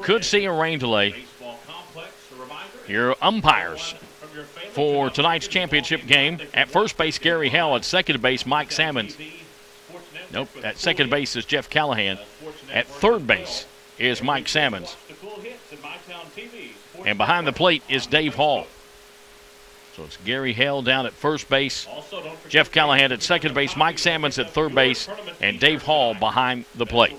Could see a rain delay. Your umpires for tonight's championship game: at first base, Gary Hell; at second base, Mike Sammons. Nope, at second base is Jeff Callahan. At third base is Mike Sammons. And behind the plate is Dave Hall. So it's Gary Hell down at first base, Jeff Callahan at second base, Mike Sammons at third base, and Dave Hall behind the plate.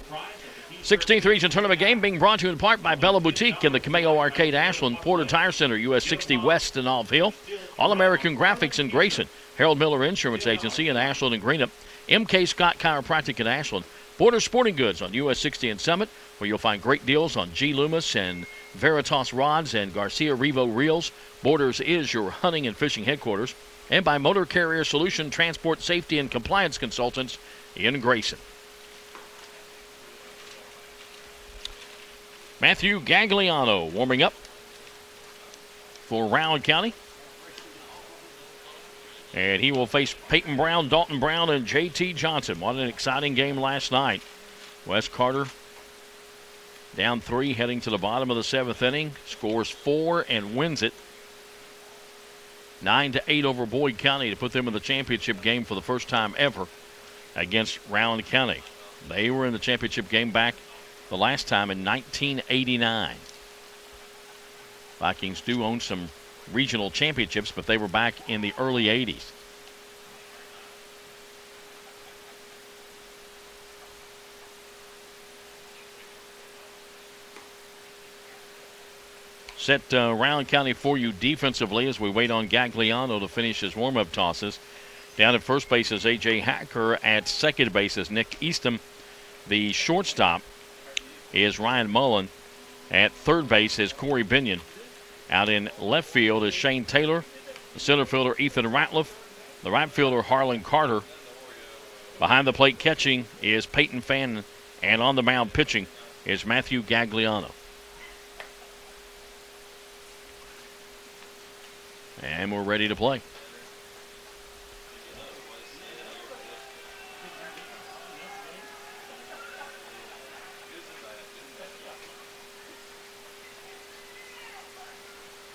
16th Region Tournament game being brought to you in part by Bella Boutique and the Cameo Arcade Ashland, Porter Tire Center, US 60 West in Olive Hill, All-American Graphics in Grayson, Harold Miller Insurance Agency in Ashland and Greenup, MK Scott Chiropractic in Ashland, Porter Sporting Goods on US 60 and Summit, where you'll find great deals on G. Loomis and Veritas Rods and Garcia Revo Reels. Borders is your hunting and fishing headquarters. And by Motor Carrier Solution Transport Safety and Compliance Consultants in Grayson. Matthew Gagliano warming up for Rowan County. And he will face Peyton Brown, Dalton Brown, and J.T. Johnson. What an exciting game last night. Wes Carter down 3, heading to the bottom of the 7th inning. Scores 4 and wins it. 9-8 over Boyd County to put them in the championship game for the first time ever against Rowan County. They were in the championship game back the last time in 1989. Vikings do own some regional championships, but they were back in the early 80s. Set Rowan County for you defensively as we wait on Gagliano to finish his warm-up tosses. Down at first base is A.J. Hacker. At second base is Nick Eastham. The shortstop is Ryan Mullen. At third base is Corey Binion. Out in left field is Shane Taylor. The center fielder, Ethan Ratliff. The right fielder, Harlan Carter. Behind the plate catching is Peyton Fannin. And on the mound pitching is Matthew Gagliano. And we're ready to play.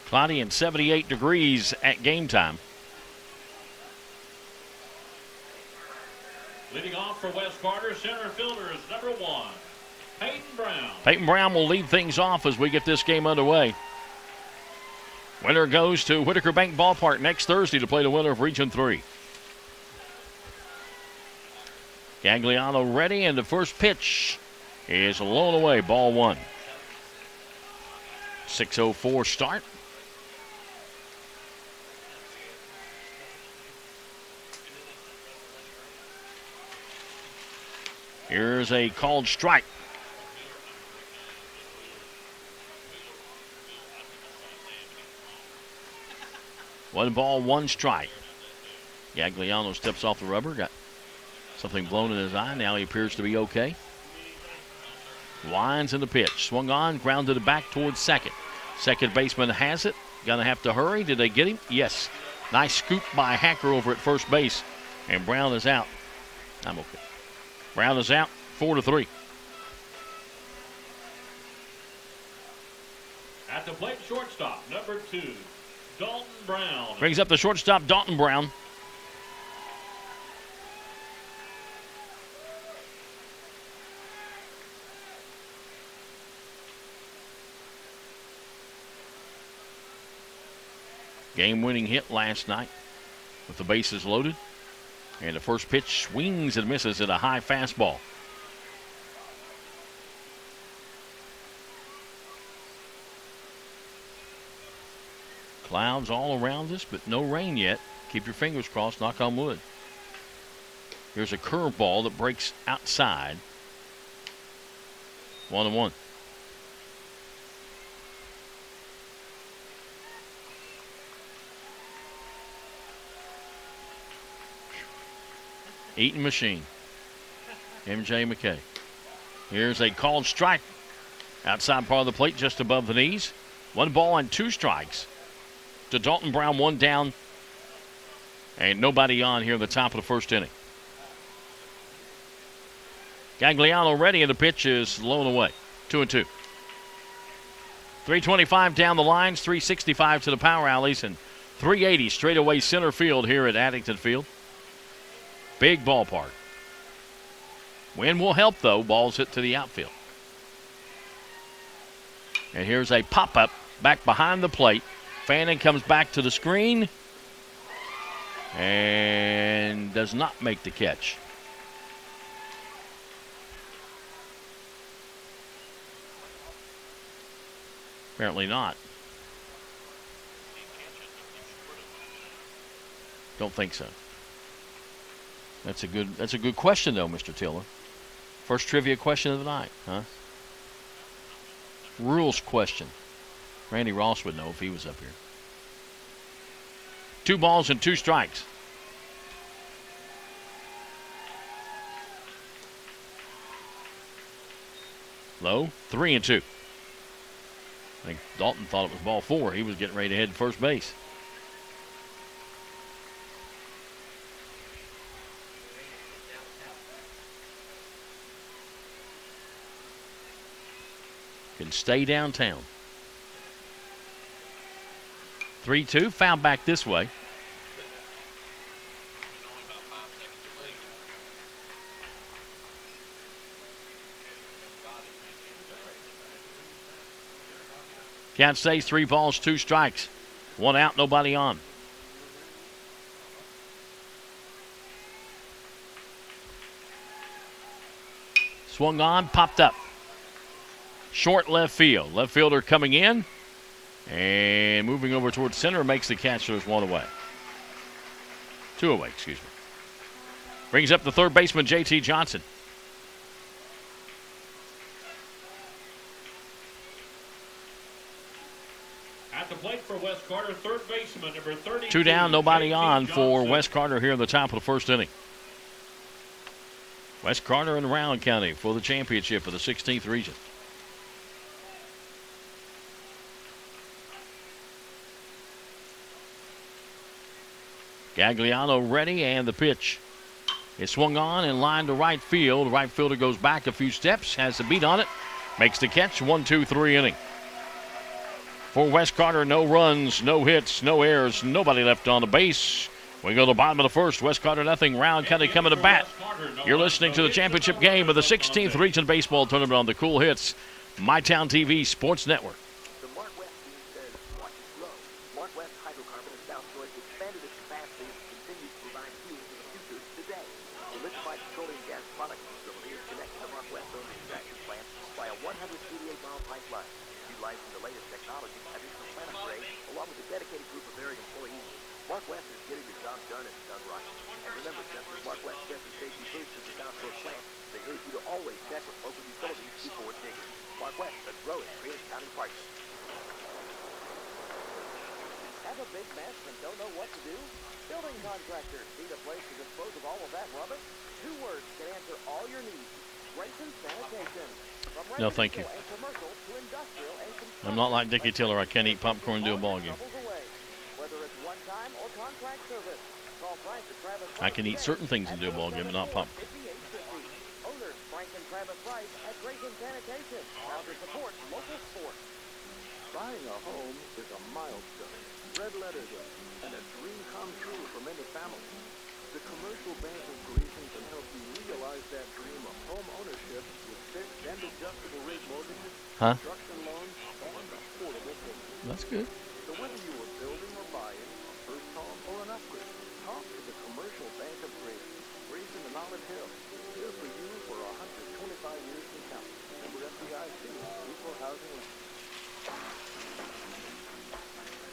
Cloudy and 78 degrees at game time. Leading off for Wes Carter, center fielder is number 1, Peyton Brown. Peyton Brown will lead things off as we get this game underway. Winner goes to Whitaker Bank Ballpark next Thursday to play the winner of Region 3. Gagliano ready, and the first pitch is blown away, ball 1. 6:04 start. Here's a called strike. One ball, one strike. Gagliano steps off the rubber. Got something blown in his eye. Now he appears to be okay. Winds in the pitch. Swung on, grounded it back towards second. Second baseman has it. Gonna have to hurry. Did they get him? Yes. Nice scoop by Hacker over at first base. And Brown is out. I'm okay. Brown is out, 4-3. At the plate, shortstop, number 2, Dalton Brown. Brings up the shortstop, Dalton Brown. Game-winning hit last night with the bases loaded. And the first pitch swings and misses at a high fastball. Clouds all around us, but no rain yet. Keep your fingers crossed, knock on wood. Here's a curveball that breaks outside. 1-1. Eaton machine. MJ McKay. Here's a called strike. Outside part of the plate, just above the knees. 1 ball and 2 strikes to Dalton Brown. 1 down. And nobody on here at the top of the first inning. Gagliano ready, and the pitch is low and away. 2-2. 325 down the lines, 365 to the power alleys, and 380 straight away center field here at Addington Field. Big ballpark. Wind will help, though. Ball's hit to the outfield. And here's a pop-up back behind the plate. Fannin comes back to the screen and does not make the catch. Apparently not. Don't think so. That's a good question, though, Mr. Tiller. First trivia question of the night, huh? Rules question. Randy Ross would know if he was up here. 2 balls and 2 strikes. Low, 3-2. I think Dalton thought it was ball 4. He was getting ready to head to first base. Can stay downtown. 3-2, foul back this way. Count stays 3 balls, 2 strikes. 1 out, nobody on. Swung on, popped up. Short left field. Left fielder coming in and moving over towards center makes the catch. There's 1 away. 2 away, excuse me. Brings up the third baseman, J.T. Johnson. At the plate for Wes Carter, third baseman, number 32. 2 down, nobody on Johnson. for Wes Carter here in the top of the first inning. Wes Carter and Rowan County for the championship of the 16th region. Gagliano ready, and the pitch is swung on and lined to right field. Right fielder goes back a few steps, has the beat on it, makes the catch. 1-2-3 inning. For Wes Carter, no runs, no hits, no errors, nobody left on the base. We go to the bottom of the first. Wes Carter nothing. Rowan County coming to bat. You're listening to the championship game of the 16th Region Baseball Tournament on the Cool Hits MyTown TV Sports Network. The Mark West team says, watch it grow. Mark West Hydrocarbon in South Georgia expanded its capacity and continues to provide fuel to the future today. The liquefied petroleum gas product facility is connected to Mark West owned extraction plant by a 188-mile pipeline. Utilizing the latest technology, everything is planet grade, along with a dedicated group of area employees. Mark West is getting the job done and done right. And remember, just as Mark West sets the safety boots at the South Shore plant, they urge you to always check with local utilities before digging. Mark West, a growing Creative County partner. Have a big mess and don't know what to do? Building contractors need a place to dispose of all of that rubbish? 2 words can answer all your needs. Grayson Sanitation. No, thank you. I'm not like Dickie Tiller. I can't eat popcorn and do a ball game. I can eat certain things and do a ball game, but not popcorn. Owners Frank and Travis Price at Grayson Sanitation. Proud to support local sports. Buying a home is a milestone, red letter day, and a dream come true for many families. The Commercial Bank of Grayson can help you realize that dream of home ownership with fixed and adjustable rate mortgages, construction loans, and affordable payments. That's good. So whether you are building or buying a first home or an upgrade, talk to the Commercial Bank of Grayson. Grayson and Olive Hill, here for you for 125 years and counting. Member FDIC, equal housing lender.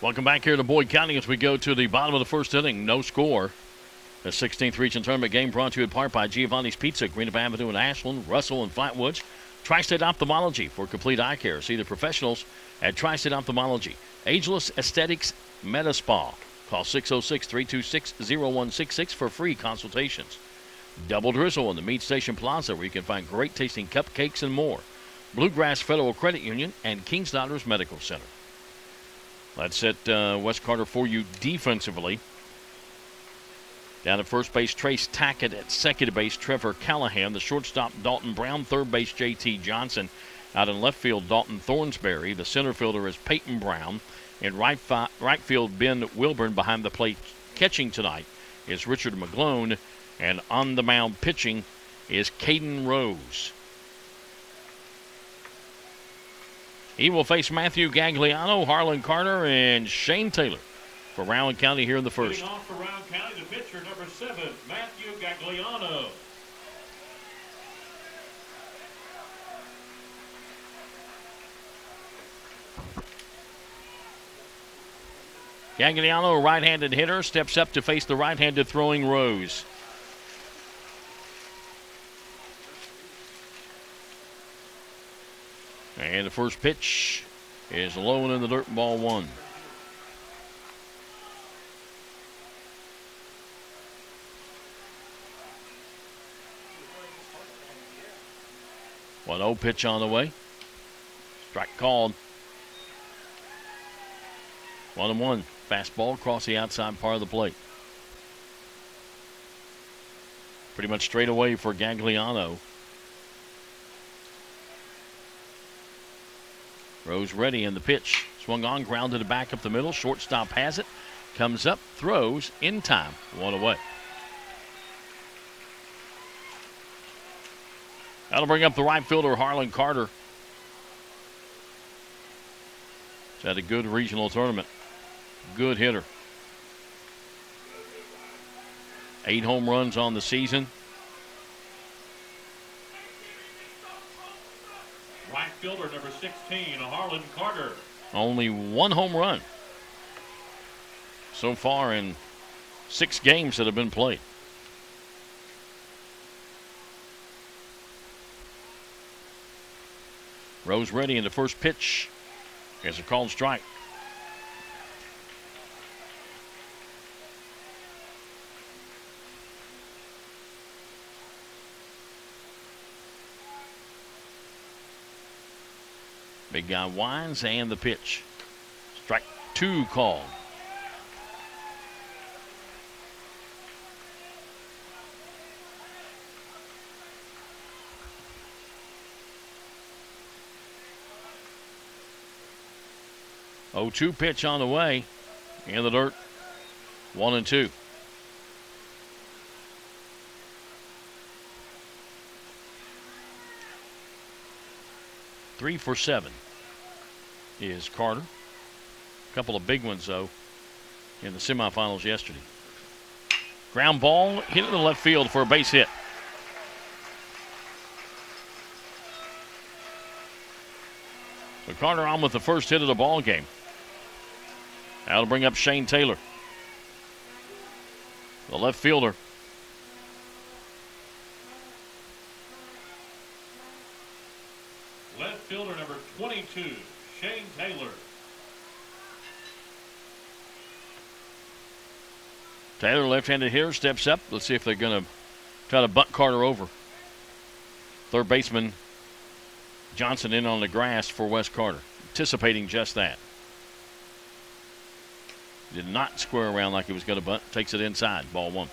Welcome back here to Boyd County as we go to the bottom of the first inning. No score. The 16th Region Tournament game brought to you in part by Giovanni's Pizza, Greenup Avenue in Ashland, Russell, and Flatwoods. Tri-State Ophthalmology for complete eye care. See the professionals at Tri-State Ophthalmology. Ageless Aesthetics Meta Spa. Call 606-326-0166 for free consultations. Double Drizzle in the Meat Station Plaza, where you can find great tasting cupcakes and more. Bluegrass Federal Credit Union and King's Daughters Medical Center. Let's set Wes Carter for you defensively. Down at first base, Trace Tackett. At second base, Trevor Callahan. The shortstop, Dalton Brown. Third base, J.T. Johnson. Out in left field, Dalton Thornsberry. The center fielder is Peyton Brown. In right field, Ben Wilburn. Behind the plate catching tonight is Richard McGlone. And on the mound pitching is Caden Rose. He will face Matthew Gagliano, Harlan Carter, and Shane Taylor for Rowan County here in the first. Leading off for Rowan County, the pitcher, number 7, Matthew Gagliano. Gagliano, a right-handed hitter, steps up to face the right-handed throwing Rose. And the first pitch is low and in the dirt, ball 1. One 0 pitch on the way. Strike called. 1-1. Fastball across the outside part of the plate. Pretty much straight away for Gagliano. Rose ready in the pitch. Swung on, grounded it back up the middle. Shortstop has it. Comes up, throws in time. 1 away. That'll bring up the right fielder, Harlan Carter. He's had a good regional tournament. Good hitter. 8 home runs on the season. Right fielder, number 16, Harlan Carter. Only 1 home run so far in 6 games that have been played. Rose ready in the first pitch. Here's a called strike. Big guy winds and the pitch. Strike 2 called. Oh, 2 pitch on the way. In the dirt. 1-2. Three for 7 is Carter. A couple of big ones, though, in the semifinals yesterday. Ground ball hit in the left field for a base hit. So Carter on with the first hit of the ball game. That'll bring up Shane Taylor, the left fielder. Left fielder, number 22, Shane Taylor. Taylor, left-handed hitter, steps up. Let's see if they're going to try to bunt Carter over. Third baseman Johnson in on the grass for Wes Carter, anticipating just that. Did not square around like he was going to bunt. Takes it inside. Ball 1.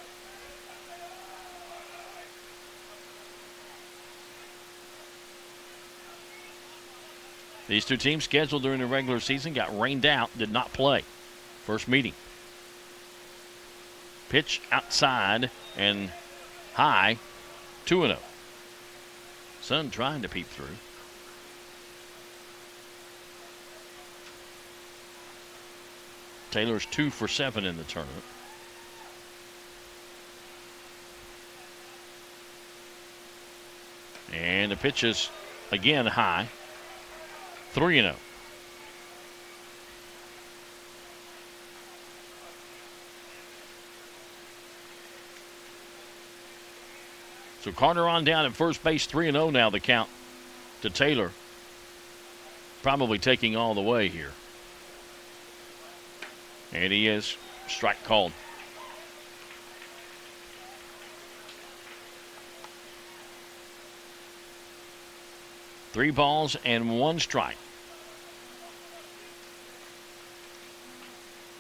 These two teams scheduled during the regular season got rained out, did not play. First meeting. Pitch outside and high, 2-0. Sun trying to peep through. Taylor's 2 for 7 in the tournament. And the pitch is again high, 3-0. So Carter on down at first base, 3-0 now the count to Taylor. Probably taking all the way here. And he is. Strike called. Three balls and 1 strike.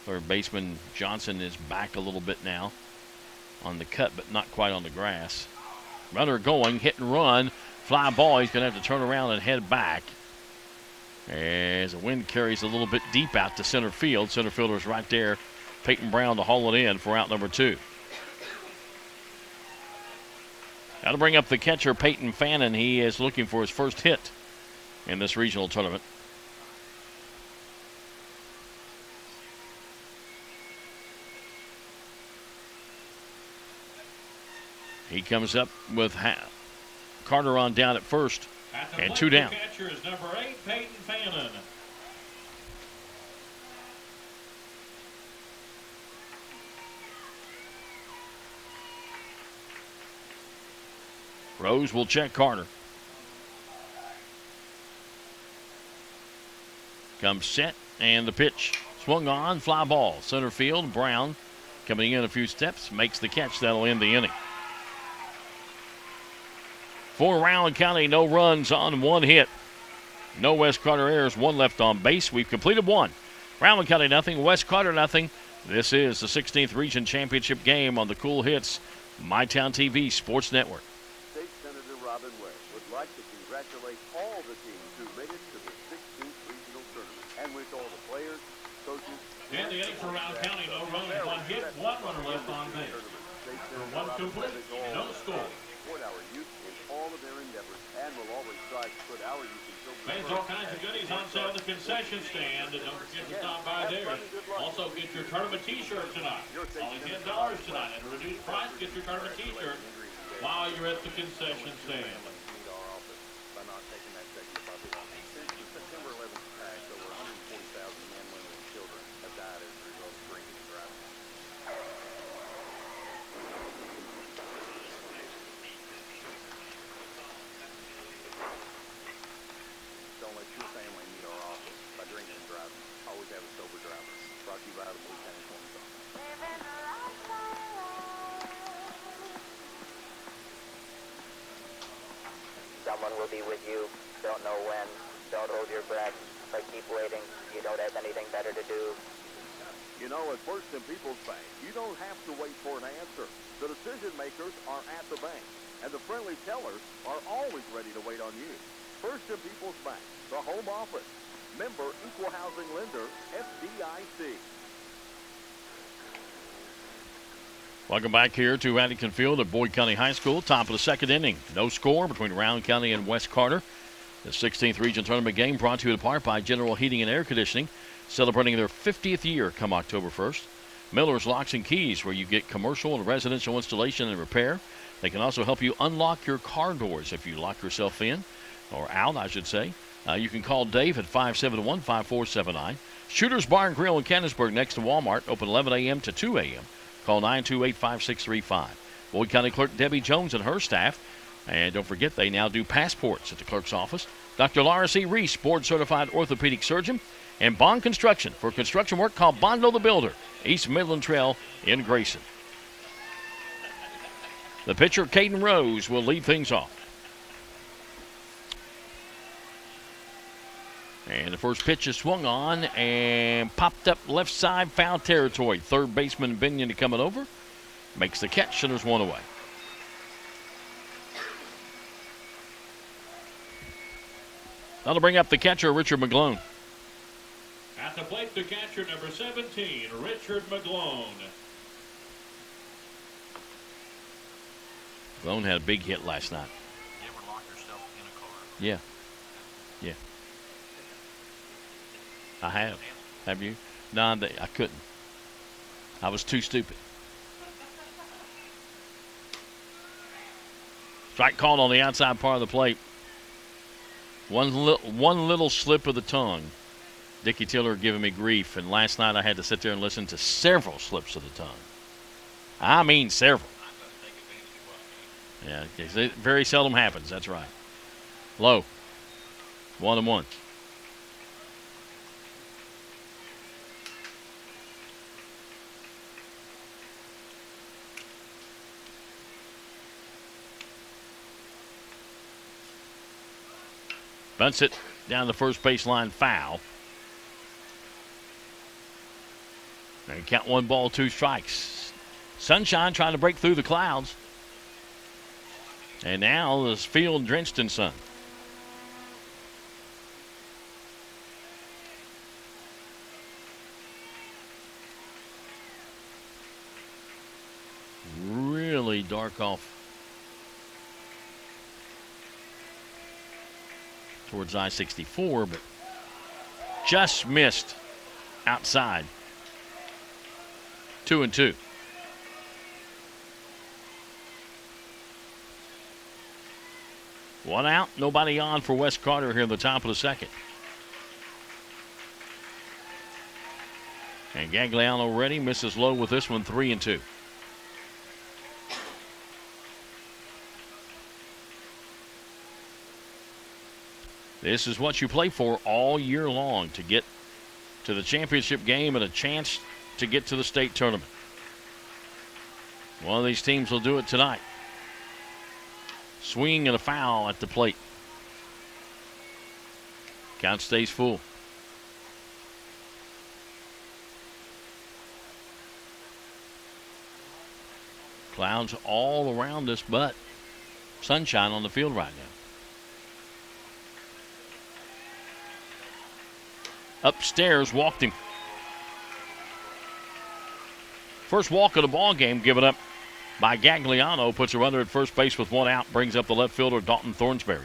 Third baseman Johnson is back a little bit now. on the cut, but not quite on the grass. Runner going, hit and run. Fly ball. He's going to have to turn around and head back. As the wind carries a little bit deep out to center field. Center fielder is right there. Peyton Brown to haul it in for out number 2. Now to bring up the catcher, Peyton Fannin. He is looking for his first hit in this regional tournament. He comes up with Carter on down at first, and 2 down. The catcher is number 8, Peyton Fannin. Rose will check Carter. Comes set, and the pitch. Swung on, fly ball. Center field, Brown coming in a few steps, makes the catch. That'll end the inning. For Rowan County, no runs on 1 hit. No West Carter errors, 1 left on base. We've completed 1. Rowan County nothing, West Carter nothing. This is the 16th Region Championship game on the Cool Hits MyTown TV Sports Network. State Senator Robin Ware would like to congratulate all the teams who made it to the 16th Regional Tournament and wish all the players, coaches, And the inning for Rowan County, no runs, 1 hit, 1 runner left on base. For 1 complete, no score. Support our youth in all of their endeavors and will always strive to put our youth in children's There's all kinds of goodies on sale at the concession stand. And don't forget to stop by there. Also, get your tournament t-shirt tonight. Only $10 tonight. At a reduced price, get your tournament t-shirt while you're at the concession stand. meet our office by not taking that second puppy. Since the September 11th attacks, over 140,000 men, women, and children have died as a result of drinking and driving. Don't let your family meet our office by drinking and driving. Always have a sober driver. Brought to you by the Blue County Police Office. Someone will be with you. Don't know when. Don't hold your breath. But keep waiting. You don't have anything better to do. You know, at First and People's Bank, you don't have to wait for an answer. The decision makers are at the bank, and the friendly tellers are always ready to wait on you. First and People's Bank, the home office. Member Equal Housing Lender, FDIC. Welcome back here to Addington Field at Boyd County High School. Top of the 2nd inning. No score between Rowan County and West Carter. The 16th Region Tournament game brought to you in part by General Heating and Air Conditioning, celebrating their 50th year come October 1st. Miller's Locks and Keys, where you get commercial and residential installation and repair. They can also help you unlock your car doors if you lock yourself in, or out, I should say. You can call Dave at 571-5479. Shooter's Bar and Grill in Canonsburg next to Walmart, open 11 a.m. to 2 a.m. Call 928-5635. Boyd County Clerk Debbie Jones and her staff. And don't forget, they now do passports at the clerk's office. Dr. Laura C. Reese, board-certified orthopedic surgeon. And Bond Construction. For construction work, call Bondo the Builder, East Midland Trail in Grayson. The pitcher, Caden Rose, will lead things off. And the first pitch is swung on and popped up left side, foul territory. Third baseman Binion coming over. Makes the catch, and there's 1 away. That'll bring up the catcher, Richard McGlone. At the plate, the catcher, number 17, Richard McGlone. McGlone had a big hit last night. You ever lock yourself in a car? Yeah. Yeah. I have. Have you? No, I couldn't. I was too stupid. Strike called on the outside part of the plate. One little slip of the tongue. Dickie Tiller giving me grief, and last night I had to sit there and listen to several slips of the tongue. I mean several. Yeah, it very seldom happens. That's right. Low. 1-1. Bunts it down the first baseline, foul. And count 1 ball, 2 strikes. Sunshine trying to break through the clouds. And now this field drenched in sun. Really dark off towards I-64, but just missed outside. 2-2. One out, nobody on for Wes Carter here in the top of the second. And Gagliano ready, misses low with this one, 3-2. This is what you play for all year long, to get to the championship game and a chance to get to the state tournament. One of these teams will do it tonight. Swing and a foul at the plate. Count stays full. Clouds all around us, but sunshine on the field right now. Upstairs, walked him. First walk of the ball game given up by Gagliano. Puts a runner at first base with one out. Brings up the left fielder, Dalton Thornsberry.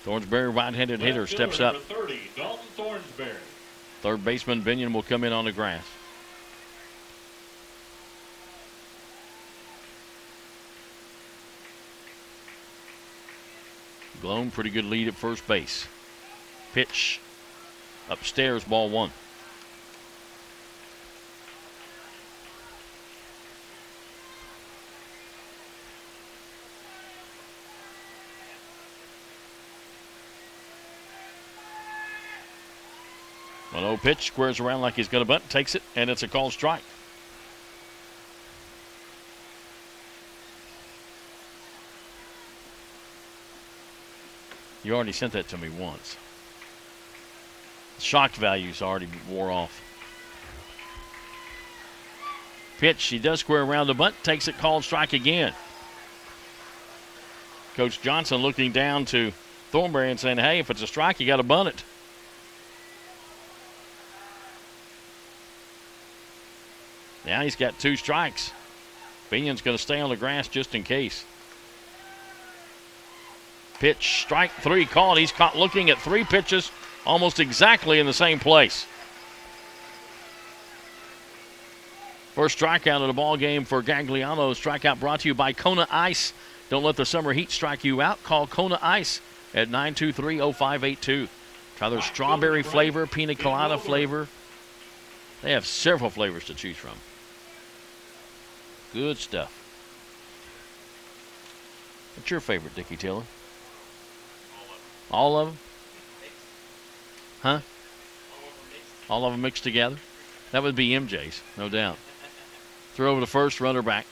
Thornsberry, right-handed hitter, steps up. 30, Dalton Thornsberry. Third baseman Binion will come in on the grass. Gloam, pretty good lead at first base. Pitch upstairs, ball one. An 0 pitch, squares around like he's going to bunt, takes it, and it's a called strike. You already sent that to me once. Shocked values already wore off. Pitch, he does square around the bunt, takes it, called strike again. Coach Johnson looking down to Thornberry and saying, hey, if it's a strike, you got to bunt it. Now he's got 2 strikes. Binion's going to stay on the grass just in case. Pitch, strike 3 called. He's caught looking at 3 pitches almost exactly in the same place. First strikeout of the ball game for Gagliano. Strikeout brought to you by Kona Ice. Don't let the summer heat strike you out. Call Kona Ice at 923-0582. Try their strawberry flavor, pina colada flavor. They have several flavors to choose from. Good stuff. What's your favorite, Dickie Tiller? All of them? Huh? All of them mixed together? That would be MJ's, no doubt. Throw over the first, runner back.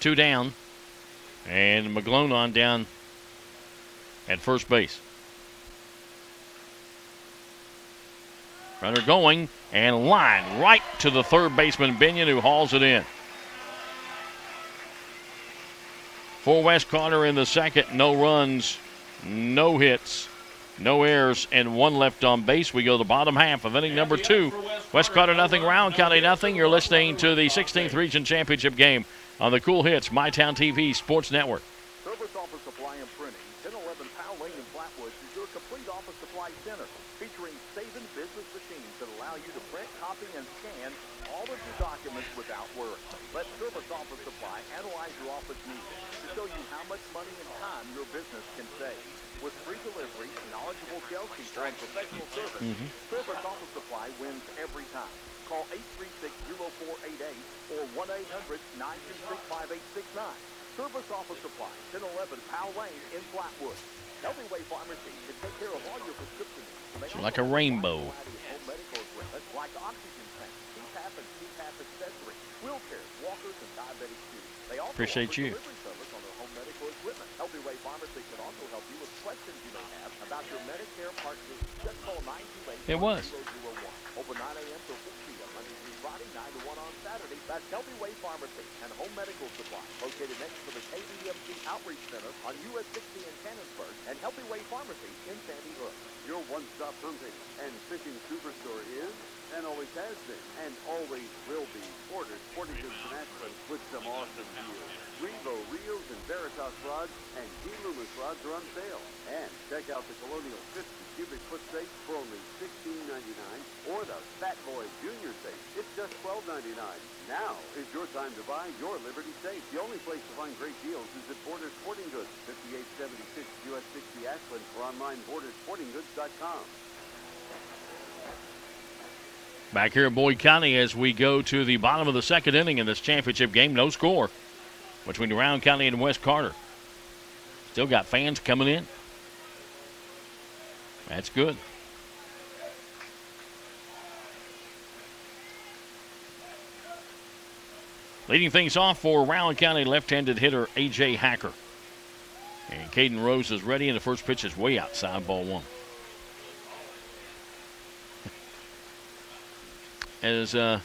2 down. And McGlone on down at first base. Runner going and line right to the third baseman, Binion, who hauls it in. For Wes Carter in the second, no runs, no hits, no errors, and 1 left on base. We go to the bottom half of inning number 2. Wes Carter nothing, Rowan County nothing. You're listening to the 16th Region Championship game on the Cool Hits MyTown TV Sports Network. Service Office Supply and Printing, 1011 Powell Lane in Flatwoods is your complete office supply center, featuring Saban business machines that allow you to print, copy, and scan all of your documents without worry. Let Service Office Supply analyze your office needs to show you how much money and time your business can save. With free delivery, knowledgeable salespeople, and professional service, Service Office Supply wins every time. Call 836-0488 or 1-800-926-5869. Service Office Supply, 1011 Powell Lane in Flatwood. Healthy Way Pharmacy can take care of all your prescription needs. Like a rainbow. like oxygen tanks, CPAP and CPAP accessories, wheelchairs, walkers, and diabetic shoes. They also Appreciate offer you. delivery service on their home medical equipment. Healthy Way Pharmacy can also help you with questions you may have about your Medicare Part D. Just call 928-1001. It was. Open 9 a.m. till 6 p.m. Monday through Friday, 9 to 1 on Saturday. That's Healthy Way Pharmacy and Home Medical Supply, located next to the KEMC Outreach Center on US 60 in Canonsburg, and Healthy Way Pharmacy in Sandy Hook. Your one-stop hunting and fishing superstore is, and always has been, and always will be, Porter's Sporting Goods and Ashland with some awesome deals. Revo, Rios, and Veritas rods and G. Loomis rods are on sale. And check out the Colonial 50 cubic foot safe for only $16.99, or the Fat Boy Junior safe. It's just $12.99. Now is your time to buy your Liberty safe. The only place to find great deals is at Porter's Sporting Goods, 5876 US 60 Ashland, or online portersportinggoods.com. Back here at Boyd County as we go to the bottom of the second inning in this championship game. No score between Rowan County and West Carter. Still got fans coming in. That's good. Leading things off for Rowan County, left-handed hitter A.J. Hacker. And Caden Rose is ready, and the first pitch is way outside, ball one. As one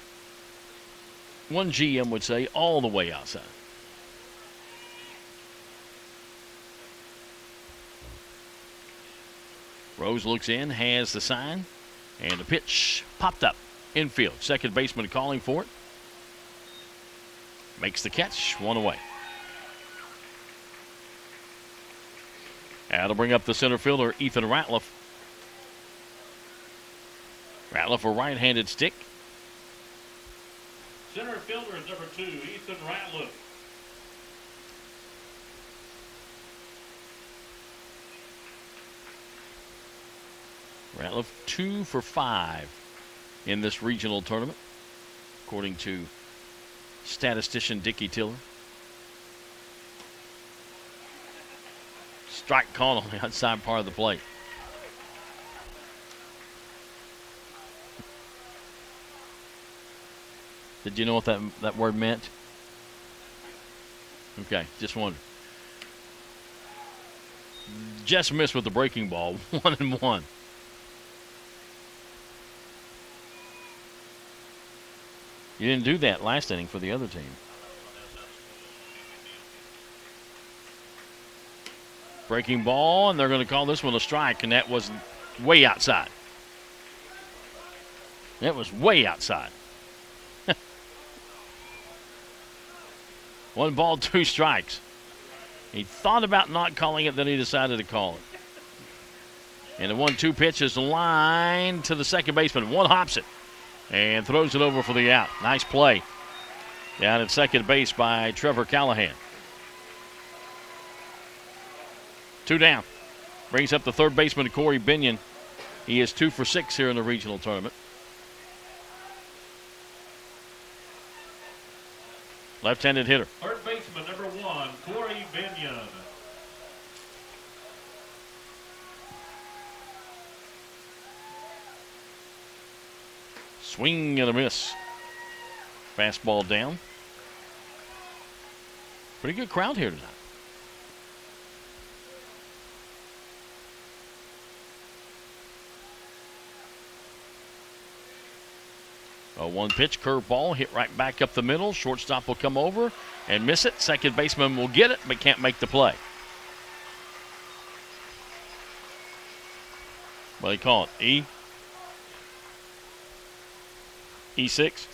GM would say, all the way outside. Rose looks in, has the sign, and the pitch popped up infield. Second baseman calling for it. Makes the catch, one away. That'll bring up the center fielder, Ethan Ratliff. Ratliff, a right-handed stick. Center fielder is number 2, Ethan Ratliff. Ratliff 2 for 5 in this regional tournament, according to statistician Dickie Tiller. Strike called on the outside part of the plate. Did you know what that word meant? Okay, just wondered. Just missed with the breaking ball, 1-1. You didn't do that last inning for the other team. Breaking ball, and they're going to call this one a strike, and that was way outside. That was way outside. 1 ball, 2 strikes. He thought about not calling it, then he decided to call it. And the 1-2 pitch is lined to the second baseman. One hops it and throws it over for the out. Nice play down at second base by Trevor Callahan. 2 down. Brings up the third baseman, Corey Binion. He is 2 for 6 here in the regional tournament. Left-handed hitter. Third baseman, number 1, Corey Binion. Swing and a miss. Fastball down. Pretty good crowd here tonight. A 1-pitch curveball hit right back up the middle. Shortstop will come over and miss it. Second baseman will get it, but can't make the play. What do they call it? E6.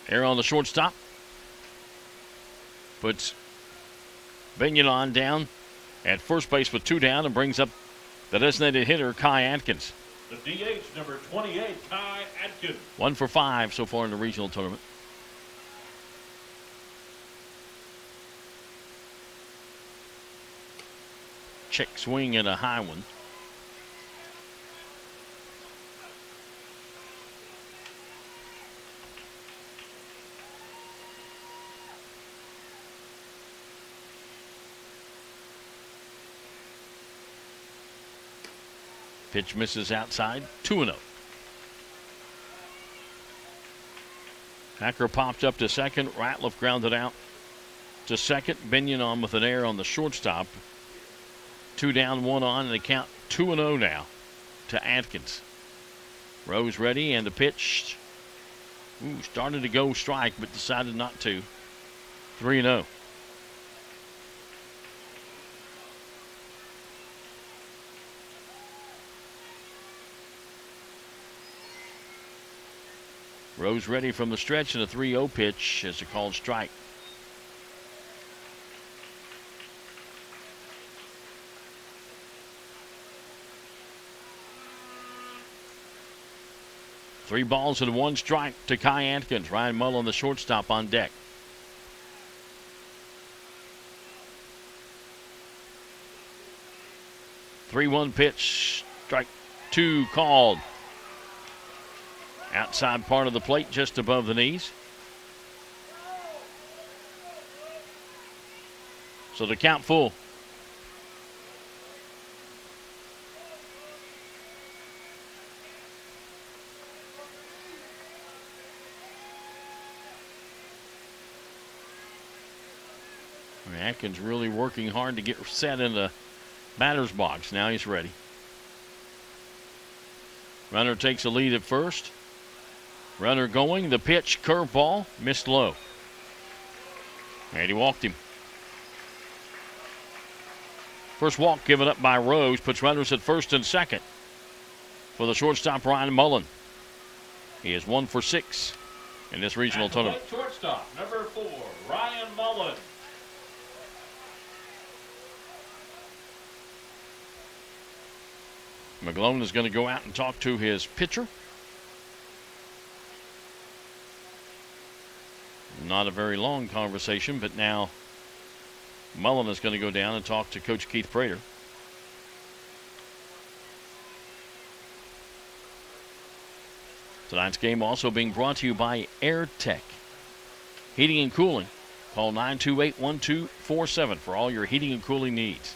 Error on the shortstop. Puts Vigneron down at first base with 2 down and brings up the designated hitter, Kai Atkins. The DH, number 28, Kai Atkins. 1 for 5 so far in the regional tournament. Check swing and a high one. Pitch misses outside, 2-0. Hacker popped up to second. Ratliff grounded out to second. Binion on with an error on the shortstop. 2 down, 1 on, and they count 2-0 now to Atkins. Rose ready, and the pitch. Started to go strike, but decided not to. 3-0. Rose ready from the stretch, and a 3-0 pitch is a called strike. Three balls and 1 strike to Kai Atkins. Ryan Mullen, the shortstop, on deck. Three-one pitch, strike 2 called. Outside part of the plate, just above the knees. So the count full. Atkins really working hard to get set in the batter's box. Now he's ready. Runner takes a lead at first. Runner going. The pitch, curveball, missed low. And he walked him. First walk given up by Rose puts runners at first and second for the shortstop, Ryan Mullen. He is 1 for 6 in this regional tournament. Shortstop, number 4, Ryan Mullen. McGlone is going to go out and talk to his pitcher. Not a very long conversation, but now Mullen is going to go down and talk to Coach Keith Prater. Tonight's game also being brought to you by Air Tech Heating and Cooling. Call 928-1247 for all your heating and cooling needs.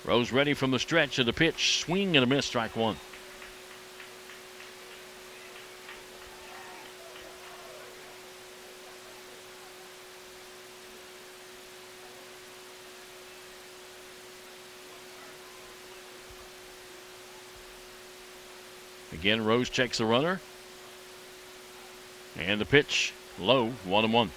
Rose ready from the stretch of the pitch. Swing and a miss, strike 1. Again, Rose checks the runner. And the pitch low, 1-1.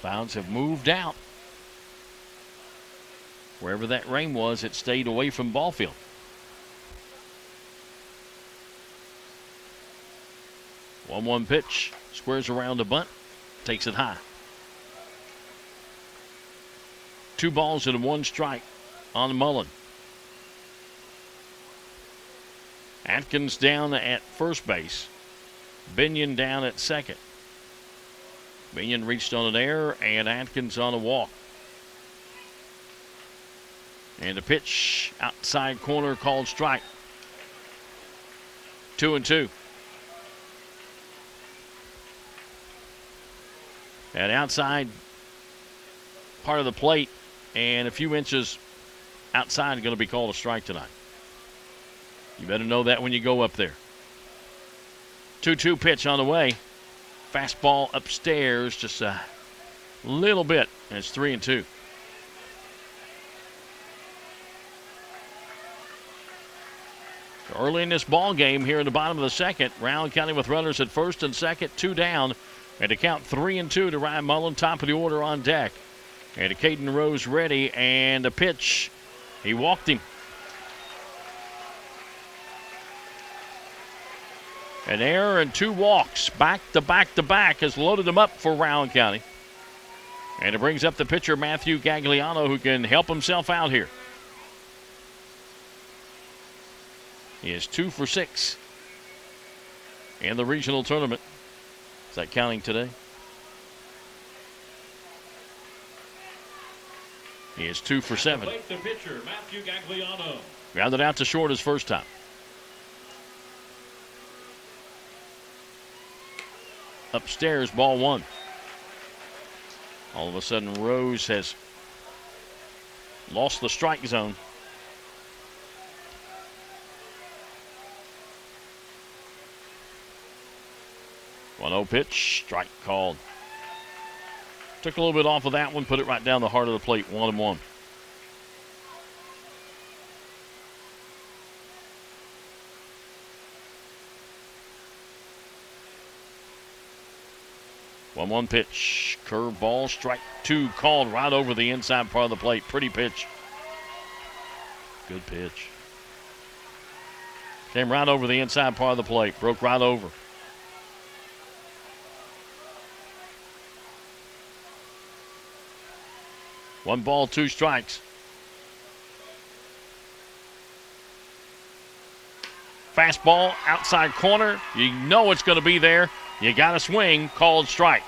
Clouds have moved out. Wherever that rain was, it stayed away from ball field. 1-1 pitch, squares around a bunt, takes it high. 2 balls and 1 strike on Mullen. Atkins down at first base. Binion down at second. Binion reached on an error, and Atkins on a walk. And the pitch, outside corner, called strike. 2-2. That outside part of the plate and a few inches outside going to be called a strike tonight. You better know that when you go up there. 2-2 pitch on the way. Fastball upstairs just a little bit, and it's 3-2. So early in this ball game here in the bottom of the second, Rowan County with runners at first and second, 2 down, and to count 3-2 to Ryan Mullen, top of the order on deck. And to Caden Rose ready, and a pitch. He walked him. An error and 2 walks. Back to back to back has loaded them up for Rowan County. And it brings up the pitcher, Matthew Gagliano, who can help himself out here. He is 2 for 6 in the regional tournament. Is that counting today? He is 2 for 7. The pitcher, Matthew Gagliano. Grounded out to short his first time. upstairs, ball one. All of a sudden, Rose has lost the strike zone. 1-0 pitch, strike called. Took a little bit off of that one, put it right down the heart of the plate, 1-1. One pitch, curve ball, strike two, called right over the inside part of the plate. Pretty pitch. Good pitch. Came right over the inside part of the plate, broke right over. One ball, two strikes. Fastball, outside corner. You know it's going to be there. You got to swing, called strike.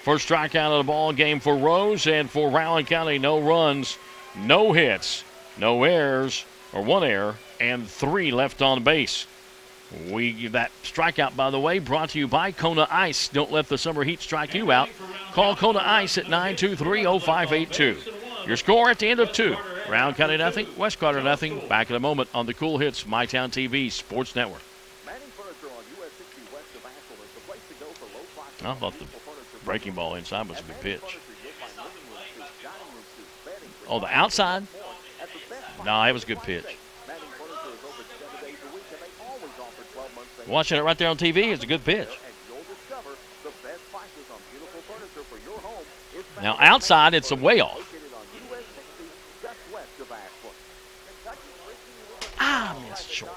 First strikeout of the ball game for Rose, and for Rowan County, no runs, no hits, no errors, or one error, and 3 left on base. That strikeout, by the way, brought to you by Kona Ice. Don't let the summer heat strike you out. Call Kona Ice at 923-0582. Your score at the end of 2. Rowan County nothing, West Carter nothing. Back in a moment on the Cool Hits MyTown TV Sports Network. I thought the breaking ball inside was a good pitch. Oh, the outside? No, it was a good pitch. Watching it right there on TV, it's a good pitch. Now, outside, it's a way off. Missed short.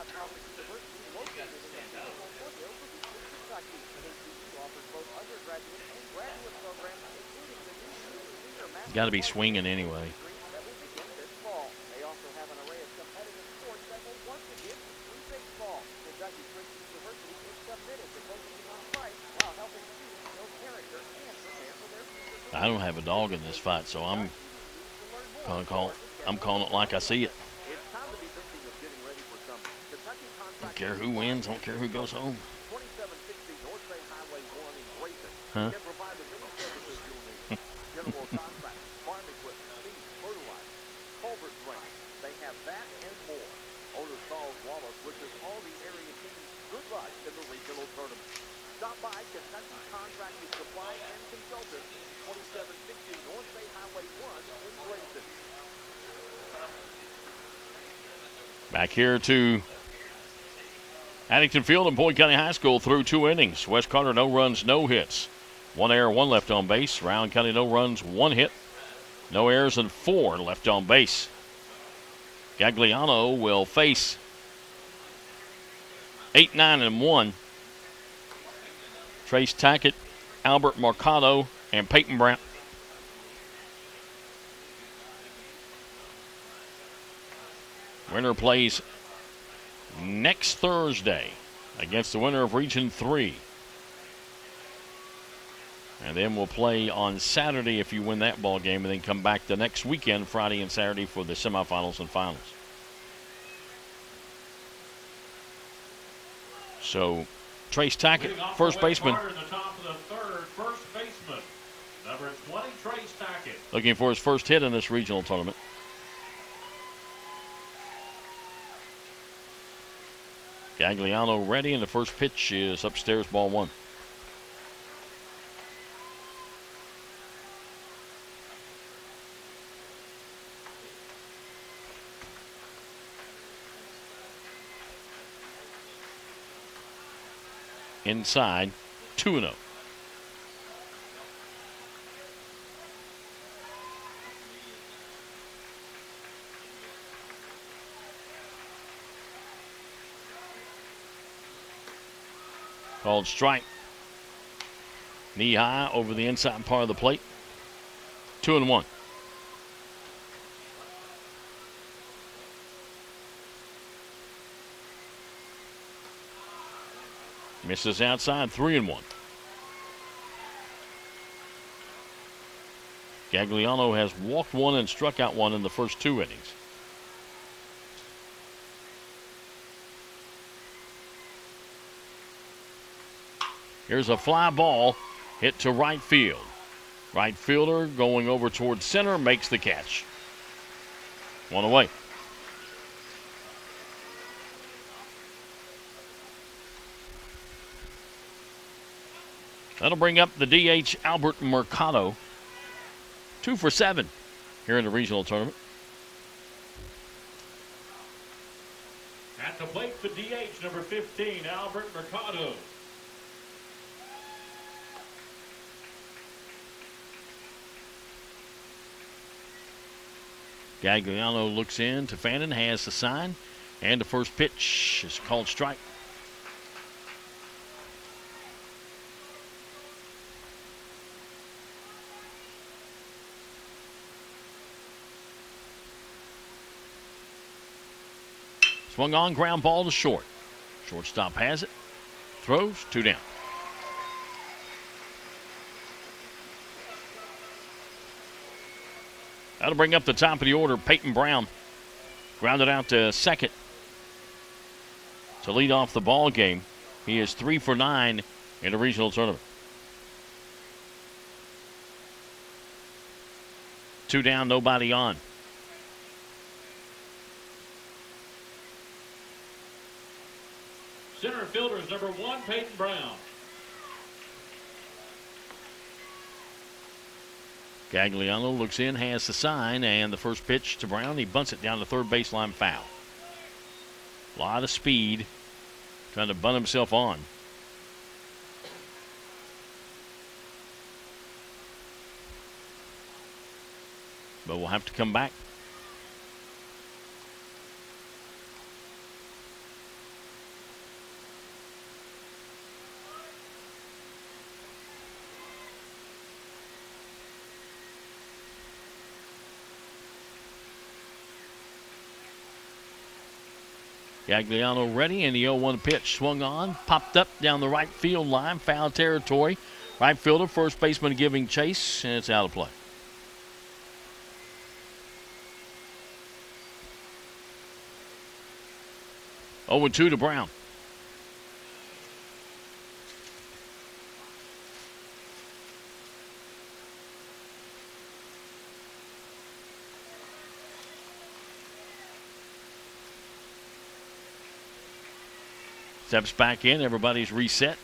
Got to be swinging anyway. I don't have a dog in this fight, so I'm calling it like I see it. Don't care who wins, don't care who goes home. Huh? Stop by Kentucky Contracting Supply and Consultants, 2760 North Bay Highway 1 in Grayson. Back here to Addington Field and Boyd County High School through 2 innings. West Carter, no runs, no hits. 1 error, 1 left on base. Rowan County, no runs, 1 hit. No errors and 4 left on base. Gagliano will face 8-9-1. Trace Tackett, Albert Mercado, and Peyton Brown. Winner plays next Thursday against the winner of Region 3. And then we'll play on Saturday if you win that ball game, and then come back the next weekend, Friday and Saturday, for the semifinals and finals. So, Trace Tackett, first baseman. In the top of the third, first baseman, number 20, Trace Tackett. Looking for his first hit in this regional tournament. Gagliano ready, and the first pitch is upstairs, ball 1. Inside, 2-0. Called strike. Knee high over the inside part of the plate. 2-1. Misses outside, 3-1. Gagliano has walked 1 and struck out 1 in the first 2 innings. Here's a fly ball hit to right field. Right fielder going over towards center makes the catch. One away. That'll bring up the DH Albert Mercado. 2 for 7 here in the regional tournament. At the plate for DH number 15, Albert Mercado. Gagliano looks in to Fannin, has the sign, and the first pitch is called strike. Swung on, ground ball to short. Shortstop has it. Throws, 2 down. That'll bring up the top of the order. Peyton Brown grounded out to second to lead off the ball game. He is 3 for 9 in the regional tournament. 2 down, nobody on. Center fielder is number 1, Peyton Brown. Gagliano looks in, has the sign, and the first pitch to Brown. He bunts it down the third baseline foul. A lot of speed, trying to bunt himself on. But we'll have to come back. Gagliano ready, and the 0-1 pitch swung on, popped up down the right field line, foul territory. Right fielder, first baseman giving chase, and it's out of play. Oh, 2 to Brown. Steps back in. Everybody's reset.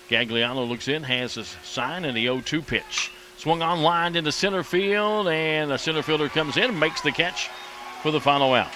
Gagliano looks in, has his sign, and the 0-2 pitch. Swung on, lined into center field, and the center fielder comes in and makes the catch for the final out.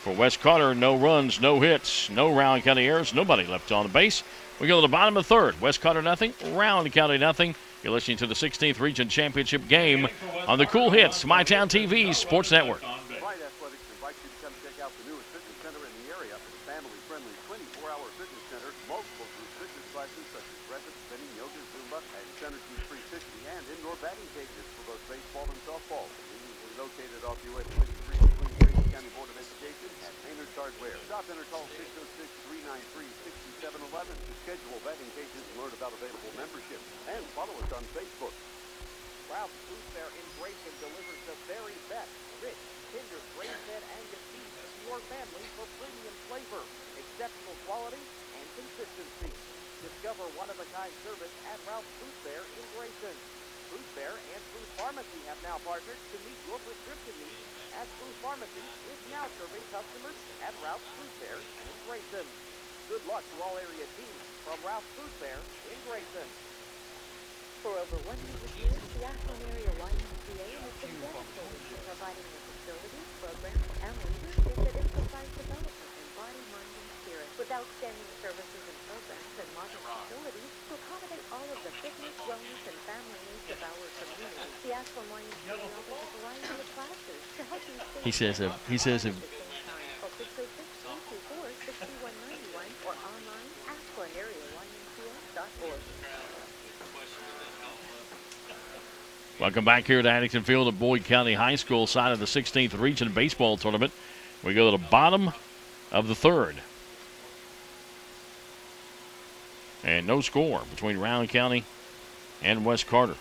For Wes Carter, no runs, no hits, no Rowan County errors, nobody left on the base. We go to the bottom of the third. Wes Carter nothing, Rowan County nothing. You're listening to the 16th Region Championship game on the Cool Hits, MyTown TV Sports Network. Pride Athletics invites you to come check out the newest fitness center in the area. Family-friendly 24-hour fitness center, multiple group fitness classes such as breakfast, spinning, yoga, Zumba, and Center 360, and indoor batting cages for both baseball and softball. Conveniently located off US 23 between Grady County Board of Education and Maynard's Hardware. Stop in or call 606-393-6711 to schedule batting cages and learn about available memberships. And follow us on Facebook. Ralph's Food Fair in Grayson delivers the very best rich, tender, grain-fed Angus beef to your family for premium flavor, exceptional quality, and consistency. Discover one-of-a-kind service at Ralph's Food Fair in Grayson. Food Fair and Food Pharmacy have now partnered to meet your prescription needs, as Food Pharmacy is now serving customers at Ralph's Food Fair in Grayson. Good luck to all area teams from Ralph's Food Fair in Grayson. For over 100 years, the Ashland Area YMCA has been dedicated to providing the facilities, programs, and leadership that emphasize development in body, mind, and spirit, with outstanding services and programs and modern facilities to accommodate all of the fitness, wellness, and family needs of our community. The Ashland YMCA offers a variety of classes to help you stay He says if at the same time. Call 606-324-6191 or online ashlandareaymca.org. Welcome back here to Addington Field at Boyd County High School side of the 16th Region Baseball Tournament. We go to the bottom of the third. And no score between Rowan County and West Carter.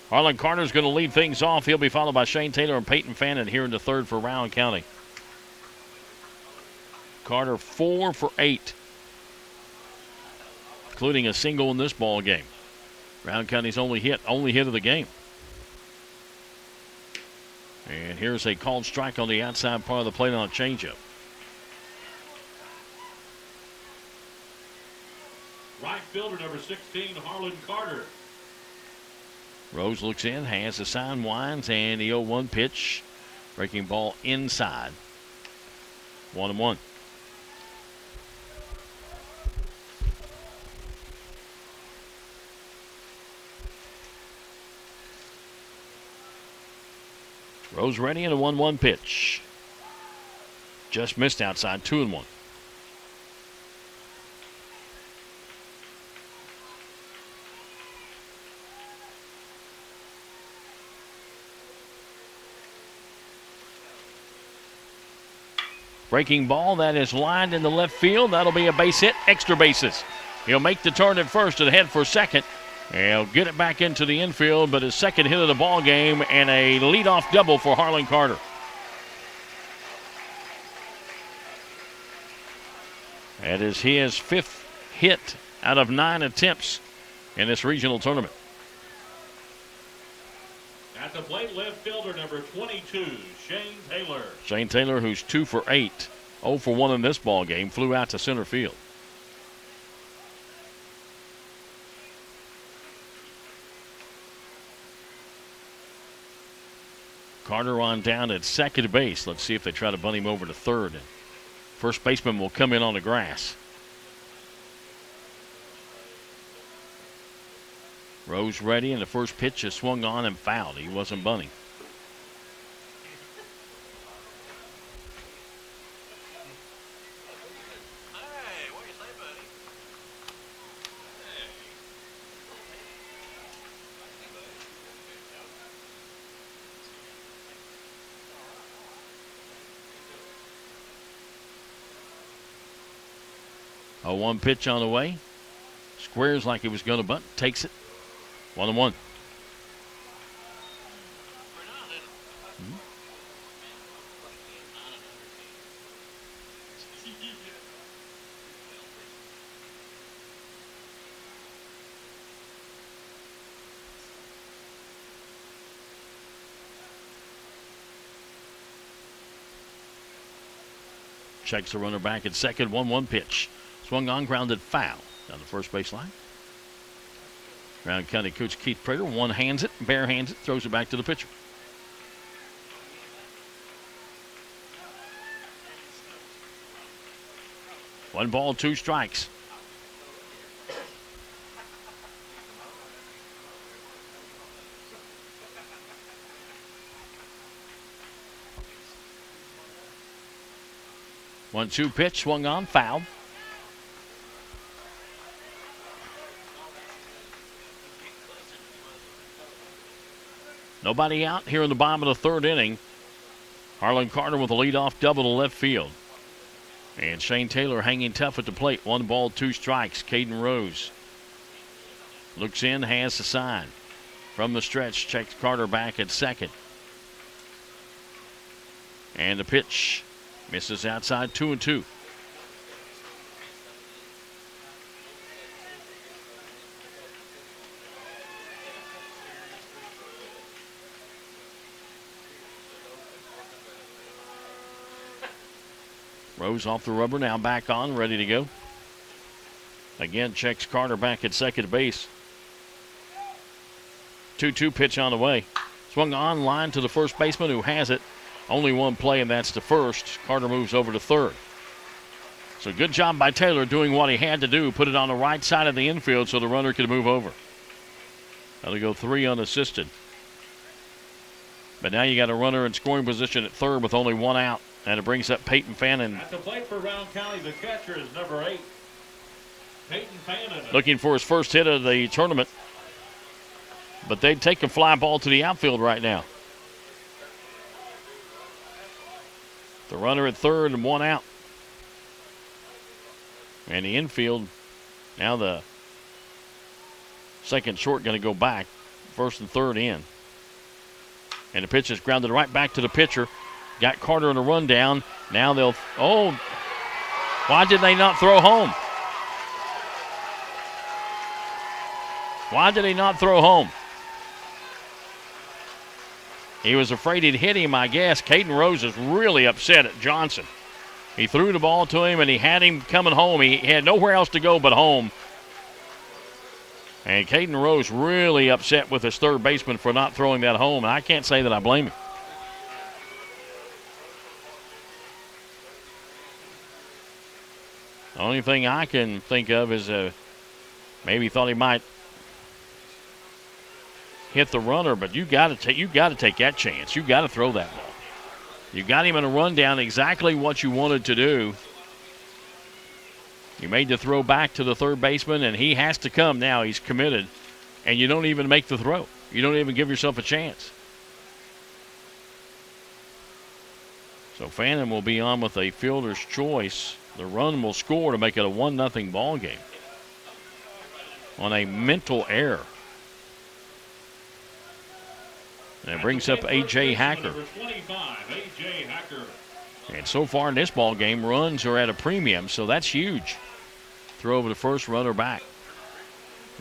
Harlan Carter's going to lead things off. He'll be followed by Shane Taylor and Peyton Fannin here in the third for Rowan County. Carter 4 for 8, including a single in this ball game. Brown County's only hit of the game. And here's a called strike on the outside part of the plate on a changeup. Right fielder number 16, Harlan Carter. Rose looks in, has the sign, winds, and the 0-1 pitch. Breaking ball inside. 1-1. Rose ready and a 1-1 pitch. Just missed outside, 2-1. Breaking ball that is lined in the left field. That'll be a base hit, extra bases. He'll make the turn at first and head for second. And he'll get it back into the infield, but his second hit of the ball game and a leadoff double for Harlan Carter. That is his 5th hit out of 9 attempts in this regional tournament. At the plate, left fielder number 22, Shane Taylor. Shane Taylor, who's 2 for 8, 0 for 1 in this ball game, flew out to center field. Carter on down at second base. Let's see if they try to bunt him over to third. First baseman will come in on the grass. Rose ready, and the first pitch is swung on and fouled. He wasn't bunting. A 1 pitch on the way. Squares like he was going to bunt. Takes it. 1-1. Checks the runner back at second. 1-1 pitch. Swung on, grounded foul down the first base line. Brown County coach Keith Prater one-hands it, bare-hands it, throws it back to the pitcher. One ball, 2 strikes. One-two pitch, swung on, fouled. Nobody out here in the bottom of the third inning. Harlan Carter with a leadoff double to left field. And Shane Taylor hanging tough at the plate. 1 ball, 2 strikes. Caden Rose looks in, has the sign. From the stretch, checks Carter back at second. And the pitch misses outside, 2-2. Rose off the rubber, now back on, ready to go. Again, checks Carter back at second base. 2-2 pitch on the way. Swung on, line to the first baseman who has it. Only 1 play, and that's the first. Carter moves over to third. So good job by Taylor doing what he had to do. Put it on the right side of the infield so the runner could move over. That'll go 3 unassisted. But now you got a runner in scoring position at third with only 1 out. And it brings up Peyton Fannin. At the plate for Rowan County, the catcher is number 8, Peyton Fannin. Looking for his first hit of the tournament. But they'd take a fly ball to the outfield right now. The runner at third and 1 out. And the infield, now the second short going to go back. First and third in. And the pitch is grounded right back to the pitcher. Got Carter in a rundown. Now they'll, Why did they not throw home? Why did he not throw home? He was afraid he'd hit him, I guess. Caden Rose is really upset at Johnson. He threw the ball to him, and he had him coming home. He had nowhere else to go but home. And Caden Rose really upset with his third baseman for not throwing that home, and I can't say that I blame him. The only thing I can think of is maybe he thought he might hit the runner, but you got to take that chance. You got to throw that ball. You got him in a rundown, exactly what you wanted to do. You made the throw back to the third baseman, and he has to come now. He's committed, and you don't even make the throw. You don't even give yourself a chance. So Fannin will be on with a fielder's choice. The run will score to make it a 1-0 ball game on a mental error. And it brings up A.J. Hacker. And so far in this ball game, runs are at a premium, so that's huge. Throw over the first, runner back.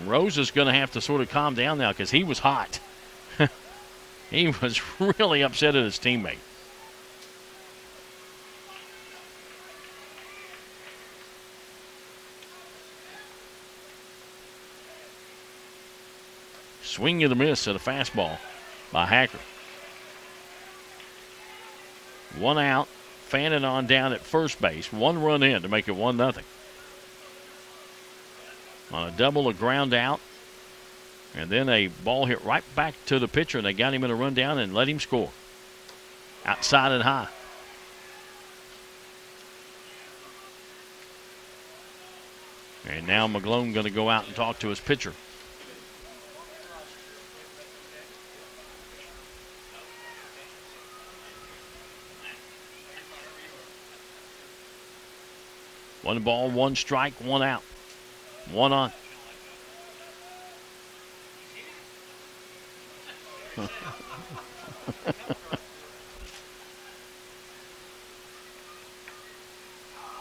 Rose is going to have to sort of calm down now because he was hot. He was really upset at his teammate. Swing and a miss at a fastball by Hacker. 1 out. Fannin on down at first base. 1 run in to make it 1-0. On a double, a ground out. And then a ball hit right back to the pitcher, and they got him in a rundown and let him score. Outside and high. And now McGlone going to go out and talk to his pitcher. One ball, 1 strike, 1 out. 1 on.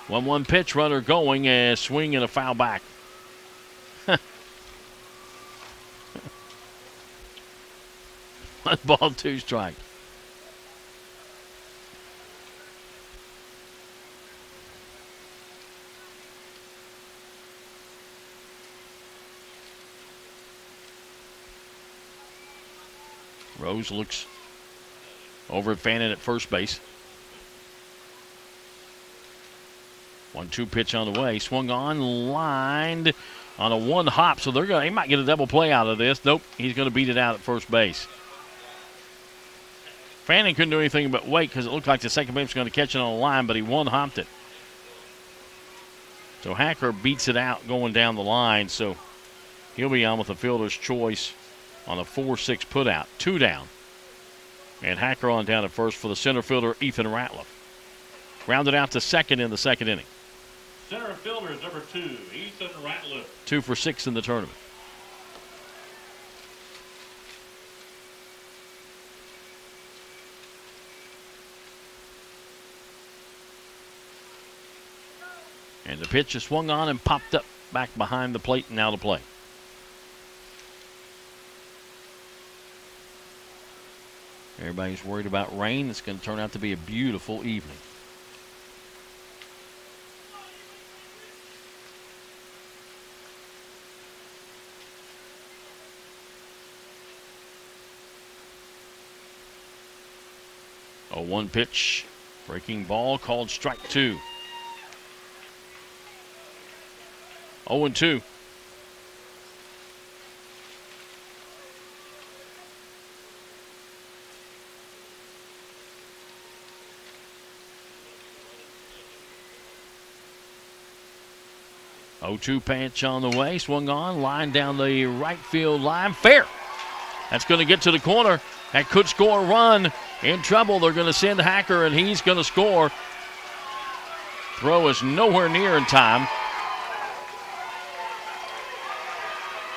One pitch, runner going, and swing and a foul back. 1 ball, 2 strikes. Rose looks over at Fannin at first base. 1-2 pitch on the way. Swung on, lined on a 1 hop. So he might get a double play out of this. Nope, he's going to beat it out at first base. Fannin couldn't do anything but wait because it looked like the second base was going to catch it on the line, but he 1 hopped it. So Hacker beats it out going down the line. So he'll be on with the fielder's choice on a 4-6 putout. 2 down. And Hacker on down at first for the center fielder, Ethan Ratliff. Rounded out to second in the second inning. Center fielder is number 2, Ethan Ratliff. 2 for 6 in the tournament. And the pitch is swung on and popped up back behind the plate and now to play. Everybody's worried about rain. It's going to turn out to be a beautiful evening. A 1 pitch, breaking ball called strike 2. 0-2. Pitch on the way, swung on, line down the right field line, fair. That's going to get to the corner. That could score a run. In trouble, they're going to send Hacker, and he's going to score. Throw is nowhere near in time.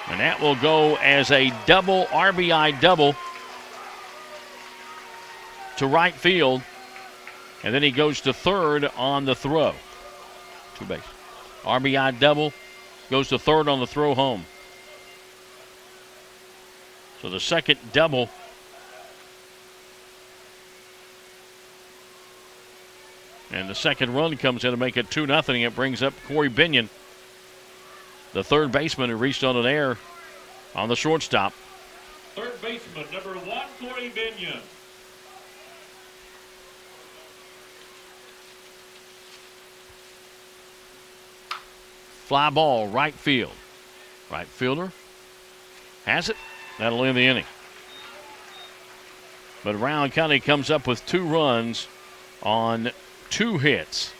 And that will go as a double, RBI double to right field. And then he goes to third on the throw. Two base. RBI double. Goes to third on the throw home. So the second double. And the second run comes in to make it 2-0. It brings up Corey Binion, the third baseman who reached on an error on the shortstop. Third baseman, number 1, Corey Binion. Fly ball, right field. Right fielder has it. That'll end the inning. But Rowan County comes up with 2 runs on 2 hits.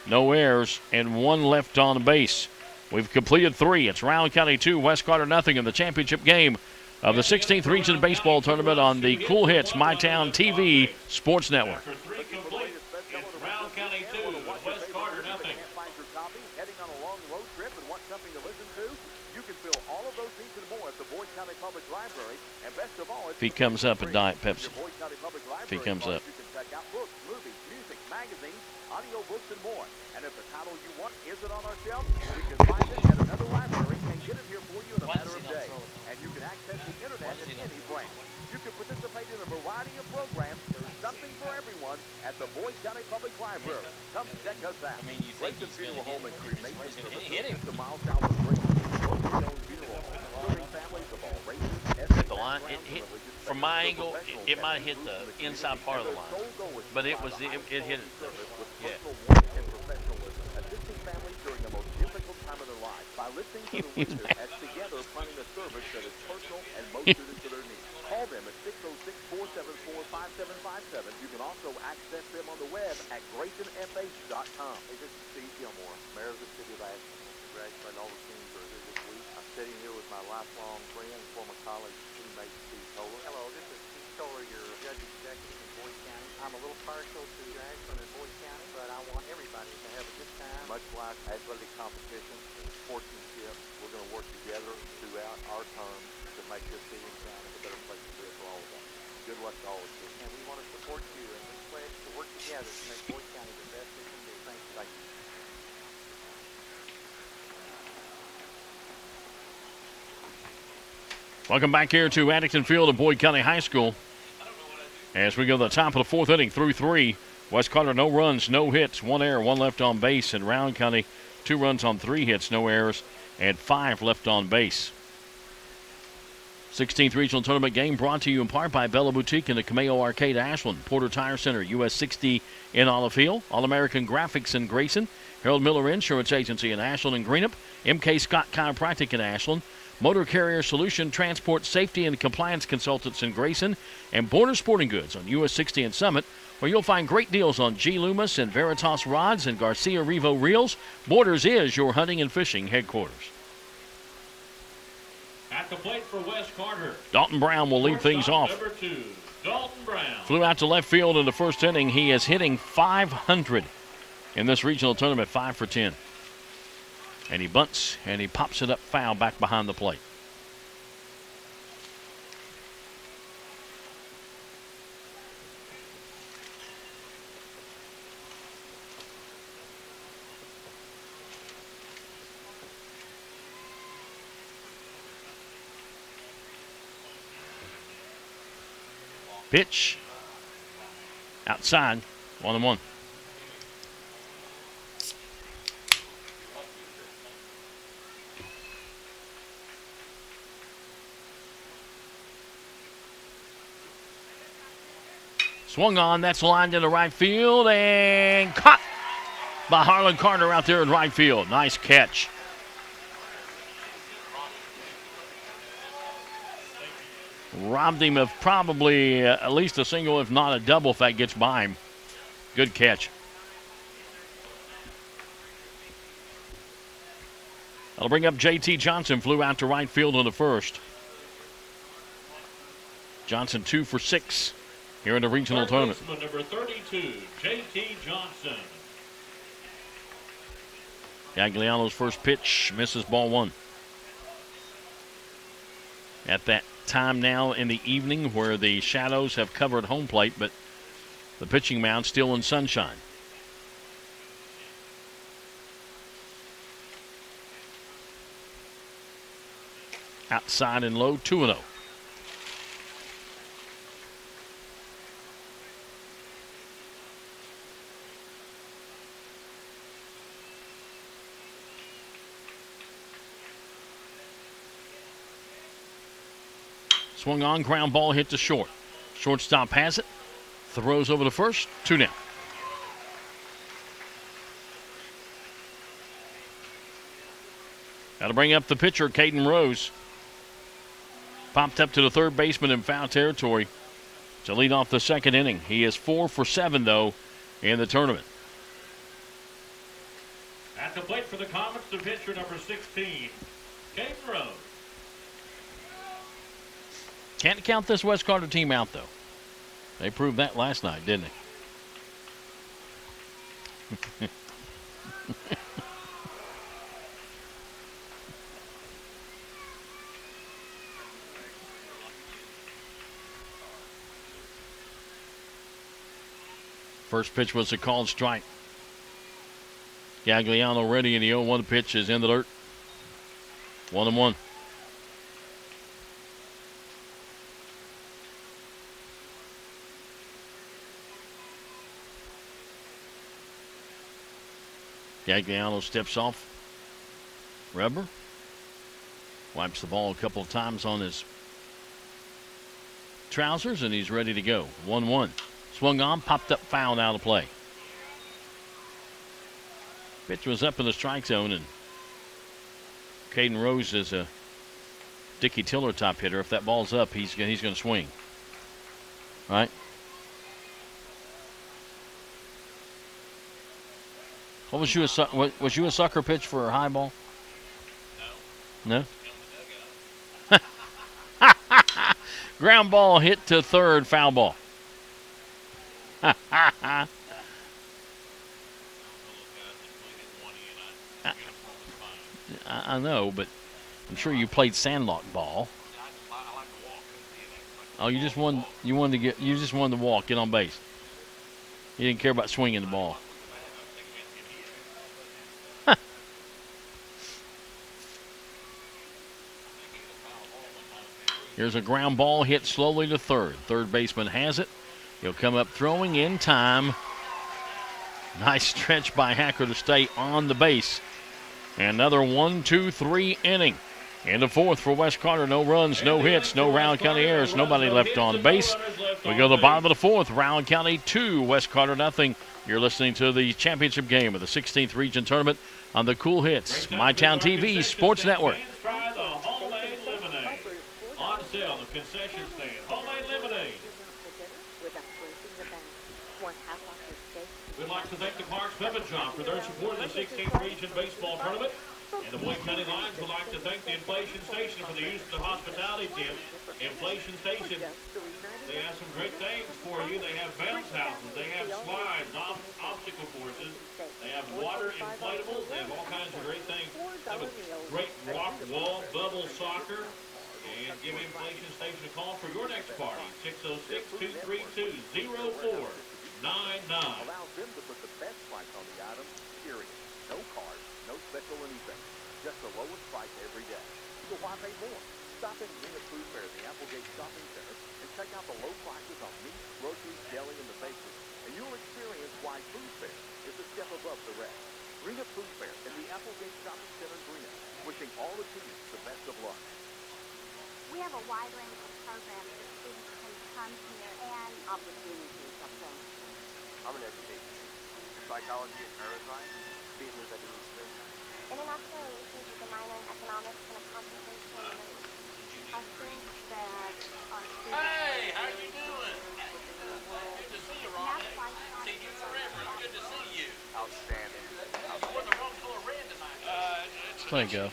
No errors and 1 left on base. We've completed 3. It's Rowan County 2, West Carter nothing in the championship game of the 16th Region Baseball Tournament on the Cool Hits My Town TV Sports Network. After 3 complete, it's Rowan County 2, West Carter nothing. Find your copy, heading on a long road trip and want something to listen to? You can feel all of those needs and more at the Boyd County Public Library. And best of all, If he comes up, a Diet Pepsi. Your Boyd County Public If he Library comes up. You can check out books, movies, music, magazines, audio books, and more. And if the title you want isn't on our shelf, we can find it at another library and get it here for you in a matter of days. And you can access the internet at any branch. You can participate in a variety of programs. There's something for everyone at the Boyd County Public Library. Come check us out. I mean, you think Grayson he's Funeral gonna Home and hit him. Cremation Hit him. Services, 50 miles south of Grayson. Locally owned funeral home, serving families of all races, Hit the line. It hit from my angle. It might have hit the inside part of the line, but it was it hit it. Yeah. Assisting families during the most difficult time of their lives by listening to the witness as together planning a service that is personal and most suited to their needs. Call them at 606-474-5757. You can also access them on the web at GraysonFH.com. Hey, this is Steve Gilmore, Mayor of the City of Ashland. Congratulating all the teams that are here this week. I'm sitting here with my lifelong friend and former colleague, teammate Steve Toller. Hello, this is Steve Toller, your judge executive in Boyd County. I'm a little partial to Ashland and Boyd County, but I want everybody to have a good time. Much like athletic competitions and sportsmanship, we're going to work together throughout our term to make this city and county a better place to live for all of us. Good luck to all of you. And we want to support you, and we pledge to work together to make Boyd County the best it can be. Thank you. Thank you. Welcome back here to Addington Field of Boyd County High School. As we go to the top of the 4th inning through 3. West Carter, no runs, no hits, 1 error, 1 left on base. And Rowan County, 2 runs on 3 hits, no errors, and 5 left on base. 16th Regional Tournament game brought to you in part by Bella Boutique and the Cameo Arcade Ashland, Porter Tire Center, US 60 in Olive Hill, All-American Graphics in Grayson, Harold Miller Insurance Agency in Ashland and Greenup, MK Scott Chiropractic in Ashland, Motor Carrier Solution Transport Safety and Compliance Consultants in Grayson, and Border Sporting Goods on US 60 and Summit, where you'll find great deals on G. Loomis and Veritas Rods and Garcia Revo Reels. Borders is your hunting and fishing headquarters. At the plate for West Carter, Dalton Brown will lead things off. Number 2, Dalton Brown. Flew out to left field in the first inning. He is hitting .500 in this regional tournament, 5 for 10. And he bunts and he pops it up foul back behind the plate. Pitch outside, 1-1. Swung on, that's lined into right field and caught by Harlan Carter out there in right field. Nice catch. Robbed him of probably at least a single, if not a double, if that gets by him. Good catch. That'll bring up J.T. Johnson. Flew out to right field on the first. Johnson 2 for 6 here in the regional tournament. Number 32, J.T. Johnson. Gagliano's first pitch misses, ball 1. At that time now in the evening where the shadows have covered home plate, but the pitching mound still in sunshine. Outside and low, 2-0. Swung on, ground ball hit to short. Shortstop has it. Throws over to first, 2 down. Got to bring up the pitcher, Caden Rose. Popped up to the third baseman in foul territory to lead off the second inning. He is 4 for 7, though, in the tournament. At the plate for the Comets, the pitcher, number 16, Caden Rose. Can't count this West Carter team out, though. They proved that last night, didn't they? First pitch was a called strike. Gagliano ready, and the 0-1 pitch is in the dirt. 1-1. Gagliano steps off. Rubber wipes the ball a couple of times on his trousers, and he's ready to go. 1-1. Swung on, popped up, foul, out of play. Pitch was up in the strike zone, and Caden Rose is a Dickie Tiller type hitter. If that ball's up, he's going to swing. Right? What was you a sucker pitch for a high ball? No. Ground ball hit to third, foul ball. I know, but I'm sure you played sandlot ball. Oh, you just wanted to walk, get on base. You didn't care about swinging the ball. Here's a ground ball hit slowly to third. Third baseman has it. He'll come up throwing in time. Nice stretch by Hacker to stay on the base. Another 1-2-3 inning. In the fourth for West Carter. No runs, no hits, no Rowan County errors. Nobody left on base. We go to the bottom of the fourth. Rowan County 2, West Carter nothing. You're listening to the championship game of the 16th Region Tournament on the Cool Hits, MyTown TV Sports Network. On sale, the concession stand. Homemade lemonade. We'd like to thank the Clark's Pepper Shop for their support of the 16th Region Baseball Tournament. And the Boyd County Lions would like to thank the Inflation Station for the use of the hospitality tip. Inflation Station, they have some great things for you. They have bounce houses, they have slides, obstacle courses, they have water inflatables, they have all kinds of great things. They have a great rock wall, bubble soccer. And give Inflation Station a call for your next party, 606-232-0499. Allows them to put the best price on the item, period. No cards, no special anything. Just the lowest price every day. So why pay more? Stop in Ring of Food Fair at the Applegate Shopping Center and check out the low prices on meat, groceries, deli, and the bakery. And you'll experience why Food Fair is a step above the rest. Ring of Food Fair in the Applegate Shopping Center in Greeno. Wishing all the teams the best of luck. We have a wide range of programs that students can come here and opportunities, I think. I'm an education. Psychology and neuroscience, business administration. International relations with a minor in economics and a concentration in I think that our students... Hey, how you doing? Good to see you, Ron. Seen you forever. It's good to see you. Outstanding. You wore the wrong color red tonight. There you go.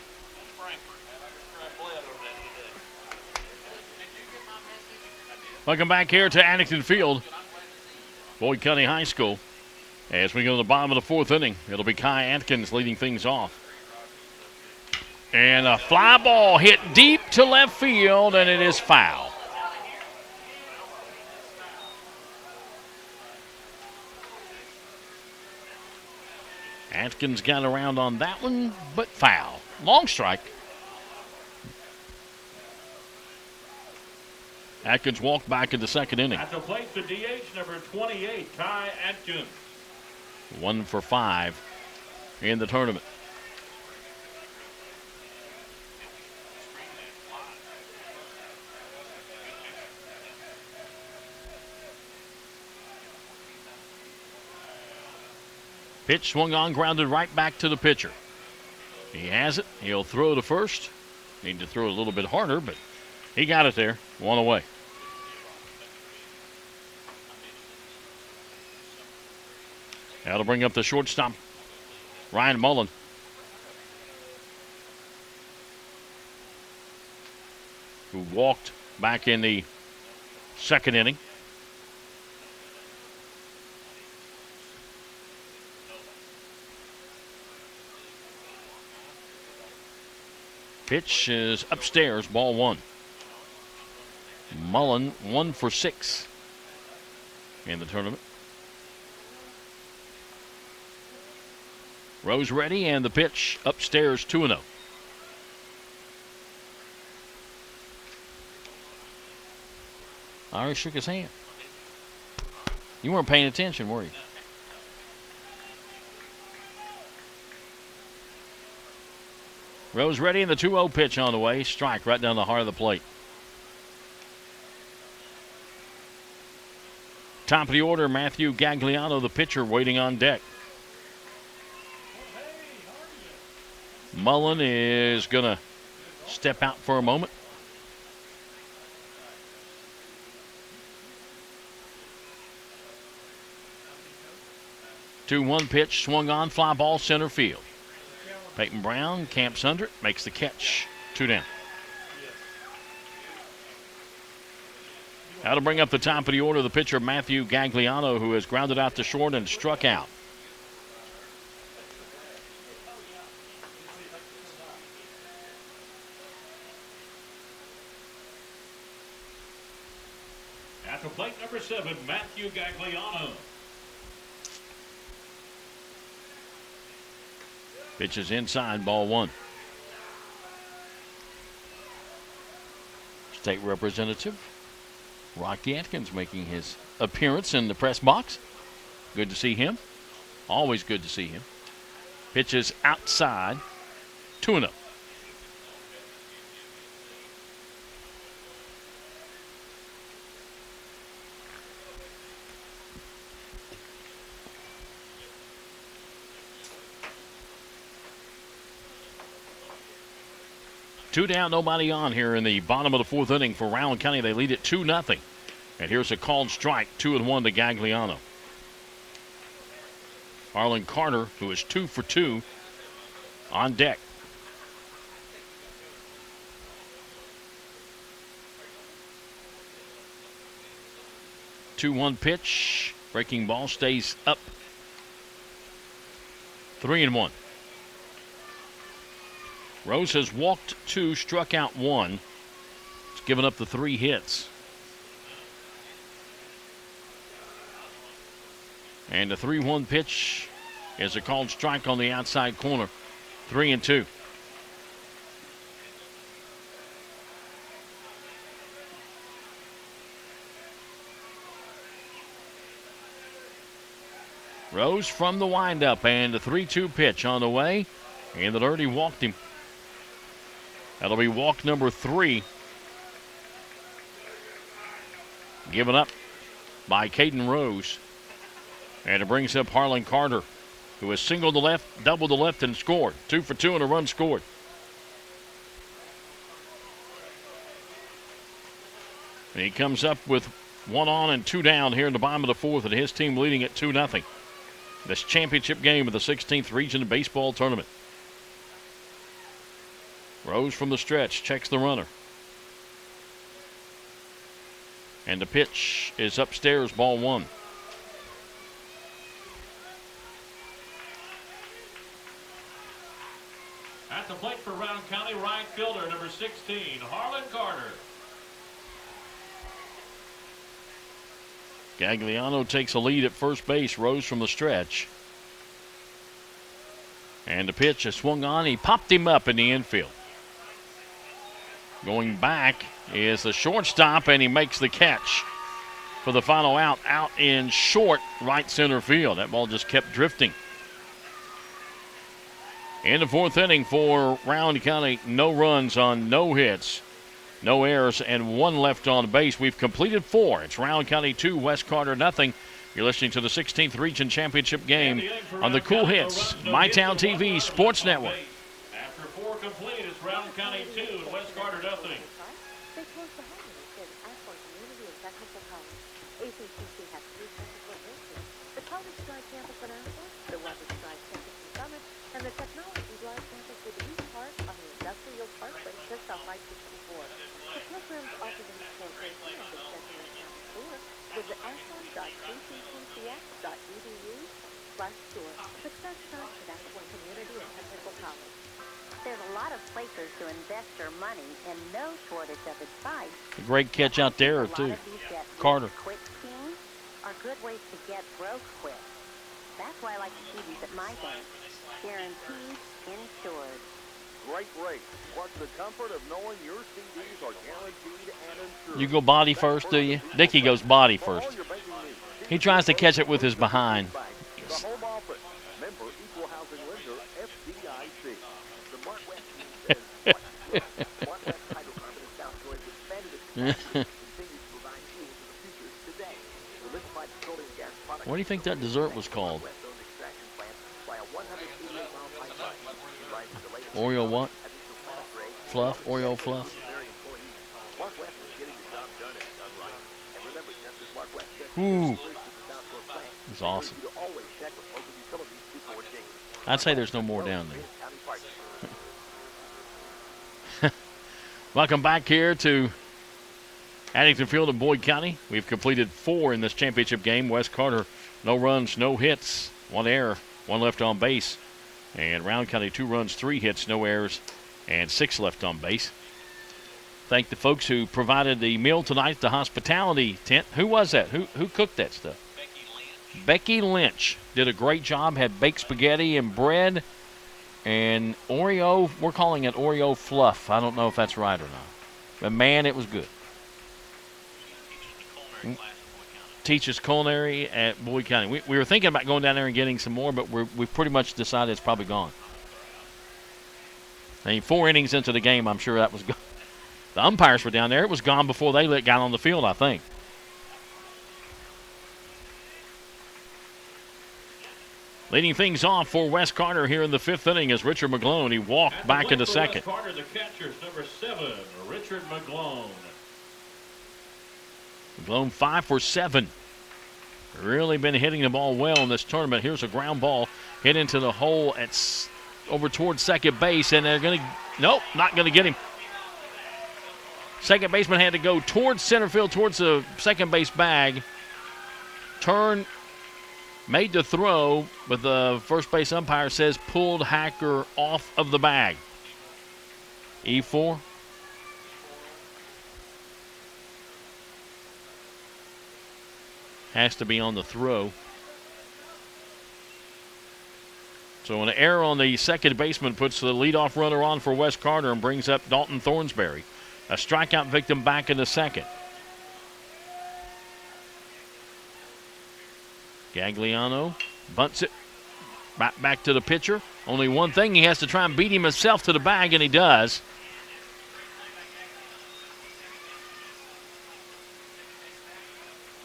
Welcome back here to Addington Field, Boyd County High School. As we go to the bottom of the fourth inning, it'll be Kai Atkins leading things off. And a fly ball hit deep to left field, and it is foul. Atkins got around on that one, but foul. Long strike. Atkins walked back in the second inning. At the plate, the DH, number 28, Ty Atkins. 1 for 5 in the tournament. Pitch swung on, grounded right back to the pitcher. He has it. He'll throw to first. Need to throw a little bit harder, but he got it there. 1 away. That'll bring up the shortstop, Ryan Mullen. Who walked back in the second inning. Pitch is upstairs, ball 1. Mullen 1 for 6 in the tournament. Rose ready, and the pitch upstairs 2-0. I already shook his hand. You weren't paying attention, were you? Rose ready, and the 2-0 pitch on the way. Strike right down the heart of the plate. Top of the order, Matthew Gagliano, the pitcher, waiting on deck. Mullen is going to step out for a moment. Two-one pitch, swung on, fly ball center field. Peyton Brown camps under it, makes the catch. 2 down. That'll bring up the top of the order, the pitcher Matthew Gagliano, who has grounded out to short and struck out. At the plate, number 7, Matthew Gagliano. Pitch is inside, ball 1. State Representative Rocky Atkins making his appearance in the press box. Good to see him. Always good to see him. Pitch is outside, 2-0. Two down, nobody on here in the bottom of the 4th inning for Rowan County. They lead it 2-0. And here's a called strike, 2-1 to Gagliano. Harlan Carter, who is 2 for 2, on deck. Two-one pitch, breaking ball stays up. 3-1. Rose has walked 2, struck out 1. It's given up the 3 hits. And the 3-1 pitch is a called strike on the outside corner. 3-2. Rose from the windup, and the 3-2 pitch on the way. And the dirty walked him. That'll be walk number 3. Given up by Caden Rose. And it brings up Harlan Carter, who has singled the left, doubled the left, and scored. 2 for 2 and a run scored. And he comes up with 1 on and 2 down here in the bottom of the 4th, and his team leading at 2-0. This championship game of the 16th Region Baseball Tournament. Rose from the stretch, checks the runner. And the pitch is upstairs, ball 1. At the plate for Rowan County, right fielder, number 16, Harlan Carter. Gagliano takes a lead at first base. Rose from the stretch. And the pitch is swung on. He popped him up in the infield. Going back is the shortstop, and he makes the catch for the final out in short right center field. That ball just kept drifting. In the fourth inning for Rowan County, no runs on no hits, no errors, and one left on base. We've completed 4. It's Rowan County 2, West Carter nothing. You're listening to the 16th Region Championship game on the Cool Hits, MyTown TV Sports Network. After 4 complete, it's Rowan County 2 and West Carter nothing. They closed the home race in Ashland Community and Technical College. ACCC has 3 technical races: the College Drive campus in Ashland, the Weathers Drive campus in Summit, and the Technology Drive campus with East Park on the Industrial Parkway just off I-64. The programs offered in this location and the schedule is on the tour. Visit ashland.ccctx.edu/tour. Success starts at Ashland Community and Technical College. There's a lot of places to invest your money and no shortage of advice. A great catch out there, too. Carter. Quick schemes are good ways to get broke quick. That's why I like the CDs at my bank. Guaranteed insured. Great rate. Plus the comfort of knowing your CDs are guaranteed and insured. You go body first, do you? Dickie goes body first. He tries to catch it with his behind. The home office. Member Equal Housing Lender, FDIC. The Mark West team says Mark West Hydrocarbon in South Georgia expanded its capacity and continues to provide fuel to the future today. The liquefied petroleum gas product. What do you think that dessert was called? West owns extraction plant by a 188-mile pipeline. Rising the latest Oreo what? additional plant upgrade. Fluff? Oreo fluff? Very employees. Mark West is getting the job done and done right. And remember, just as Mark West said, Ooh. the South Shore plant, It's awesome. you to always check with local utilities before digging. I'd say there's no more down there. County Partners. Welcome back here to Addington Field in Boyd County. We've completed 4 in this championship game. West Carter, no runs, no hits, 1 error, 1 left on base. And Rowan County, 2 runs, 3 hits, no errors, and 6 left on base. Thank the folks who provided the meal tonight at the hospitality tent. Who was that? Who cooked that stuff? Becky Lynch did a great job. Had baked spaghetti and bread and Oreo. We're calling it Oreo fluff. I don't know if that's right or not. But, man, it was good. Teaches culinary at Boyd County. We were thinking about going down there and getting some more, but we've pretty much decided it's probably gone. I mean, 4 innings into the game, I'm sure that was gone. The umpires were down there. It was gone before they got on the field, I think. Leading things off for West Carter here in the 5th inning is Richard McGlone. He walked back into second. West Carter, the catcher, number 7, Richard McGlone. McGlone 5 for 7. Really been hitting the ball well in this tournament. Here's a ground ball hit into the hole over towards second base, and they're going to, nope, not going to get him. Second baseman had to go towards center field, towards the second base bag. Turn, made the throw, but the first base umpire says pulled Hacker off of the bag. E4. Has to be on the throw. So an error on the second baseman puts the leadoff runner on for West Carter and brings up Dalton Thornsberry. A strikeout victim back in the second. Gagliano bunts it back to the pitcher. Only one thing, he has to try and beat him himself to the bag, and he does.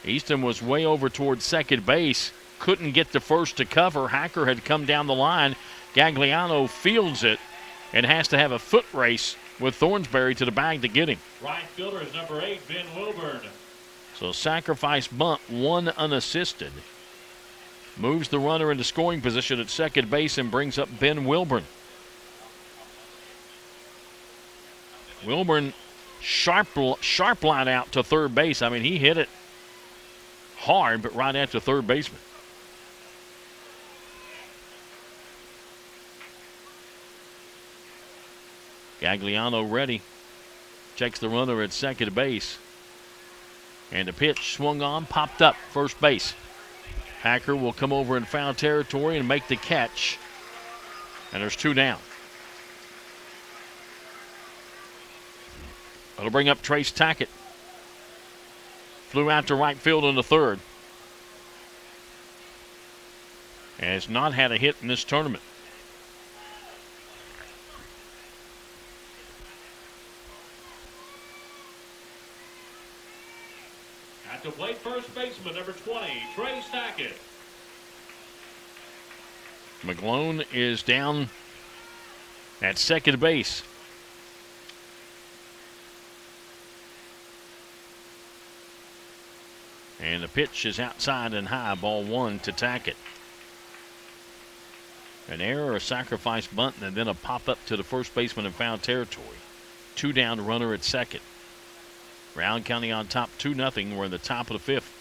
Easton was way over towards second base. Couldn't get the first to cover. Hacker had come down the line. Gagliano fields it and has to have a foot race with Thornsberry to the bag to get him. Right fielder is number 8, Ben Wilburn. So sacrifice bunt, 1 unassisted. Moves the runner into scoring position at second base and brings up Ben Wilburn. Wilburn sharp line out to third base. I mean, he hit it hard, but right after third baseman. Gagliano ready. Checks the runner at second base. And the pitch swung on, popped up, first base. Hacker will come over in foul territory and make the catch. And there's 2 down. It'll bring up Trace Tackett. Flew out to right field in the third. And has not had a hit in this tournament. At the plate, first baseman, number 20, Trace Tackett. McGlone is down at second base. And the pitch is outside and high, ball one to Tackett. An error, a sacrifice bunt, and then a pop-up to the first baseman in foul territory. 2 down, runner at second. Rowan County on top 2-0. We're in the top of the fifth.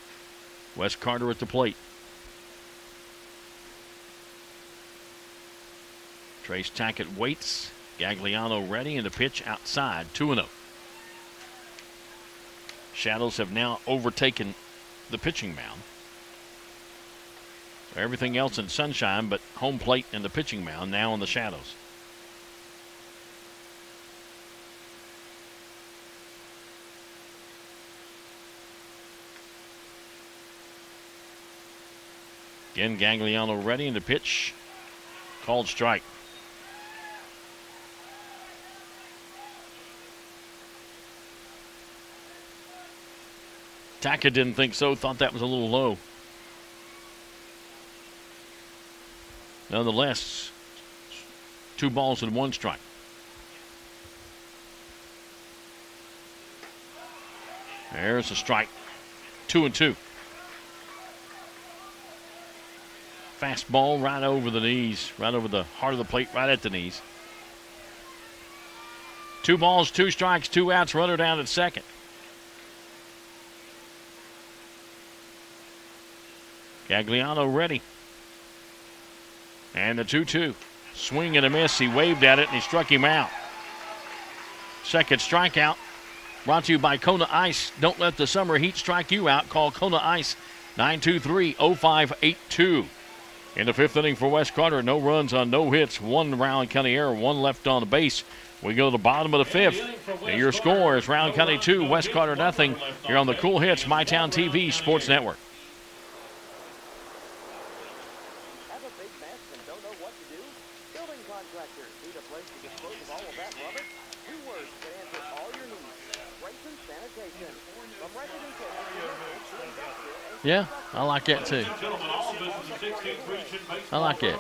Wes Carter at the plate. Trace Tackett waits. Gagliano ready, and the pitch outside, 2-0. Shadows have now overtaken the pitching mound. Everything else in sunshine, but home plate and the pitching mound now in the shadows. Again, Gagliano ready, and the pitch called strike. Tackett didn't think so, thought that was a little low. Nonetheless, 2 balls and 1 strike. There's a strike. 2-2. Fastball right over the knees, right over the heart of the plate, right at the knees. 2 balls, 2 strikes, 2 outs, runner down at second. Gagliano ready. And the 2-2. Swing and a miss. He waved at it and he struck him out. Second strikeout. Brought to you by Kona Ice. Don't let the summer heat strike you out. Call Kona Ice 923-0582. In the fifth inning for Wes Carter, no runs on no hits. 1 Rowan County error, 1 left on the base. We go to the bottom of the fifth. And your score is Rowan County 2, Wes Carter nothing. Here on the Cool Hits, MyTown TV Sports Network. Yeah, I like that too. I like that.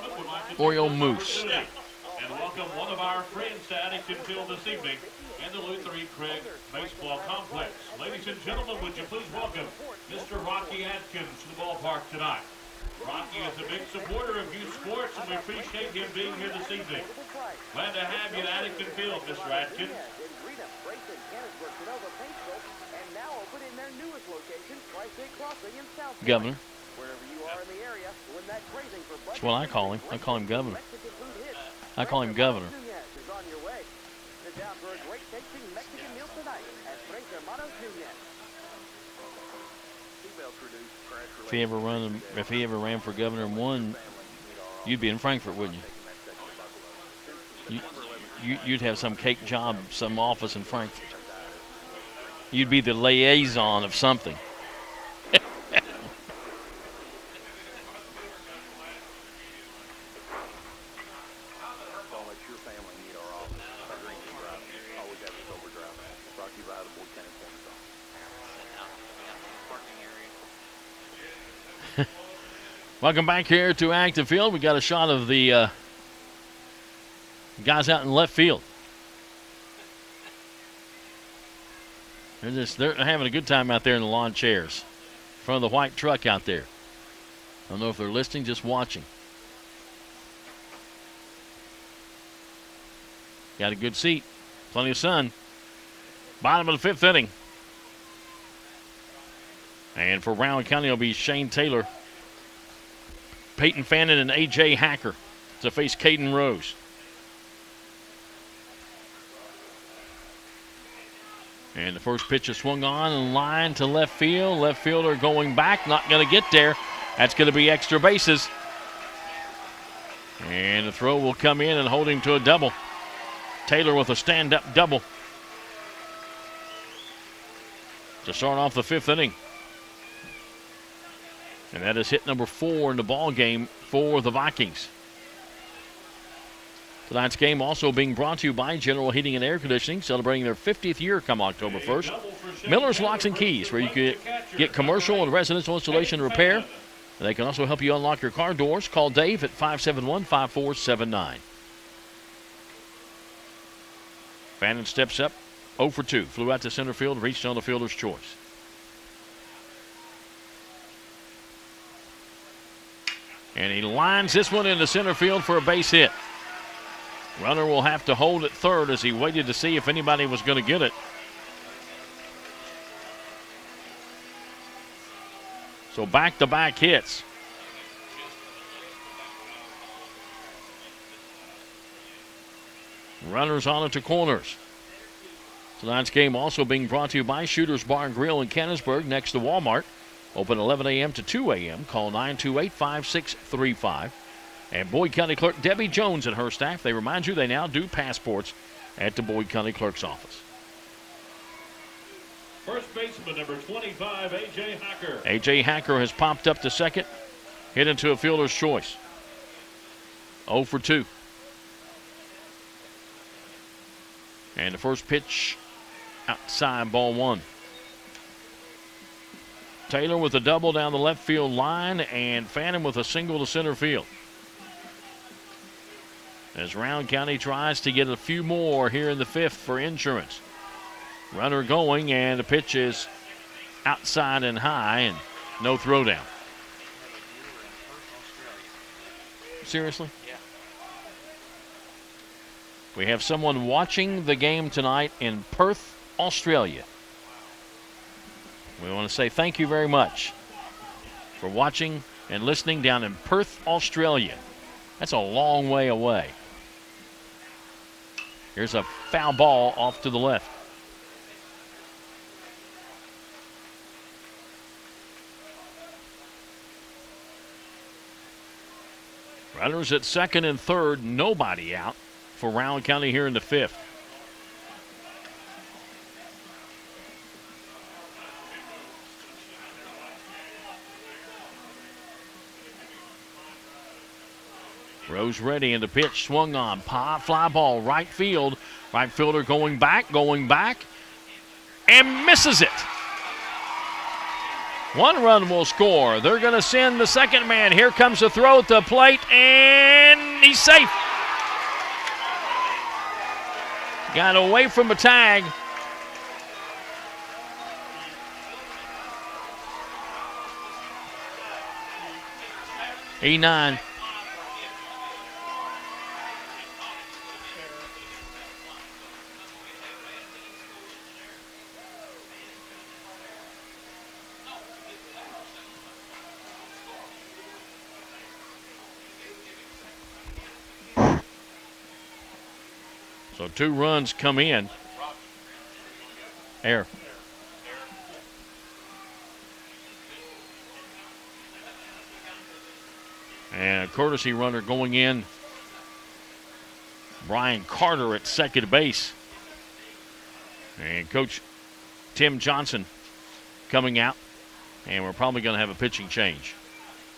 Oreo Moose. And welcome one of our friends to Addington Field this evening and the Luther E. Craig Baseball Complex. Ladies and gentlemen, would you please welcome Mr. Rocky Atkins to the ballpark tonight. Rocky is a big supporter of youth sports, and we appreciate him being here this evening. Glad to have you at Addington Field, Mr. Atkins. Governor. That's what I call him. I call him Governor. I call him Governor. If he ever ran for governor and won, you'd be in Frankfort, wouldn't you? You'd have some cake job, some office in Frankfort. You'd be the liaison of something. Welcome back here to Active Field. We got a shot of the guys out in left field. They're having a good time out there in the lawn chairs in front of the white truck out there. I don't know if they're listening, just watching. Got a good seat, plenty of sun. Bottom of the fifth inning. And for Rowan County, it'll be Shane Taylor, Peyton Fannin, and A.J. Hacker to face Caden Rose. And the first pitch is swung on and line to left field. Left fielder going back, not going to get there. That's going to be extra bases. And the throw will come in and hold him to a double. Taylor with a stand-up double. to start off the 5th inning. And that is hit number 4 in the ball game for the Vikings. Tonight's game also being brought to you by General Heating and Air Conditioning, celebrating their 50th year come October 1st. Miller's Locks and Keys, where you can get commercial and residential installation and repair. And they can also help you unlock your car doors. Call Dave at 571-5479. Fannin steps up, 0 for 2. Flew out to center field, reached on the fielder's choice. And he lines this one into center field for a base hit. Runner will have to hold at third as he waited to see if anybody was going to get it. So back-to-back hits. Runners on it to corners. Tonight's game also being brought to you by Shooter's Bar and Grill in Canonsburg next to Walmart. Open 11 a.m. to 2 a.m. Call 928-5635. And Boyd County Clerk Debbie Jones and her staff, they remind you they now do passports at the Boyd County Clerk's office. First baseman, number 25, A.J. Hacker. A.J. Hacker has popped up to second, hit into a fielder's choice. 0 for 2. And the first pitch outside, ball 1. Taylor with a double down the left field line, and Fannin with a single to center field. As Rowan County tries to get a few more here in the 5th for insurance. Runner going, and the pitch is outside and high, and no throwdown. Seriously? Yeah. We have someone watching the game tonight in Perth, Australia. We want to say thank you very much for watching and listening down in Perth, Australia. That's a long way away. Here's a foul ball off to the left. Runners at second and third, nobody out for Rowan County here in the 5th. Rose ready, and the pitch swung on. Fly ball, right field. Right fielder going back, and misses it. 1 run will score. They're going to send the second man. Here comes the throw at the plate, and he's safe. Got away from the tag. E9. So 2 runs come in. Air. And a courtesy runner going in. Brian Carter at second base. And Coach Tim Johnson coming out. And we're probably going to have a pitching change.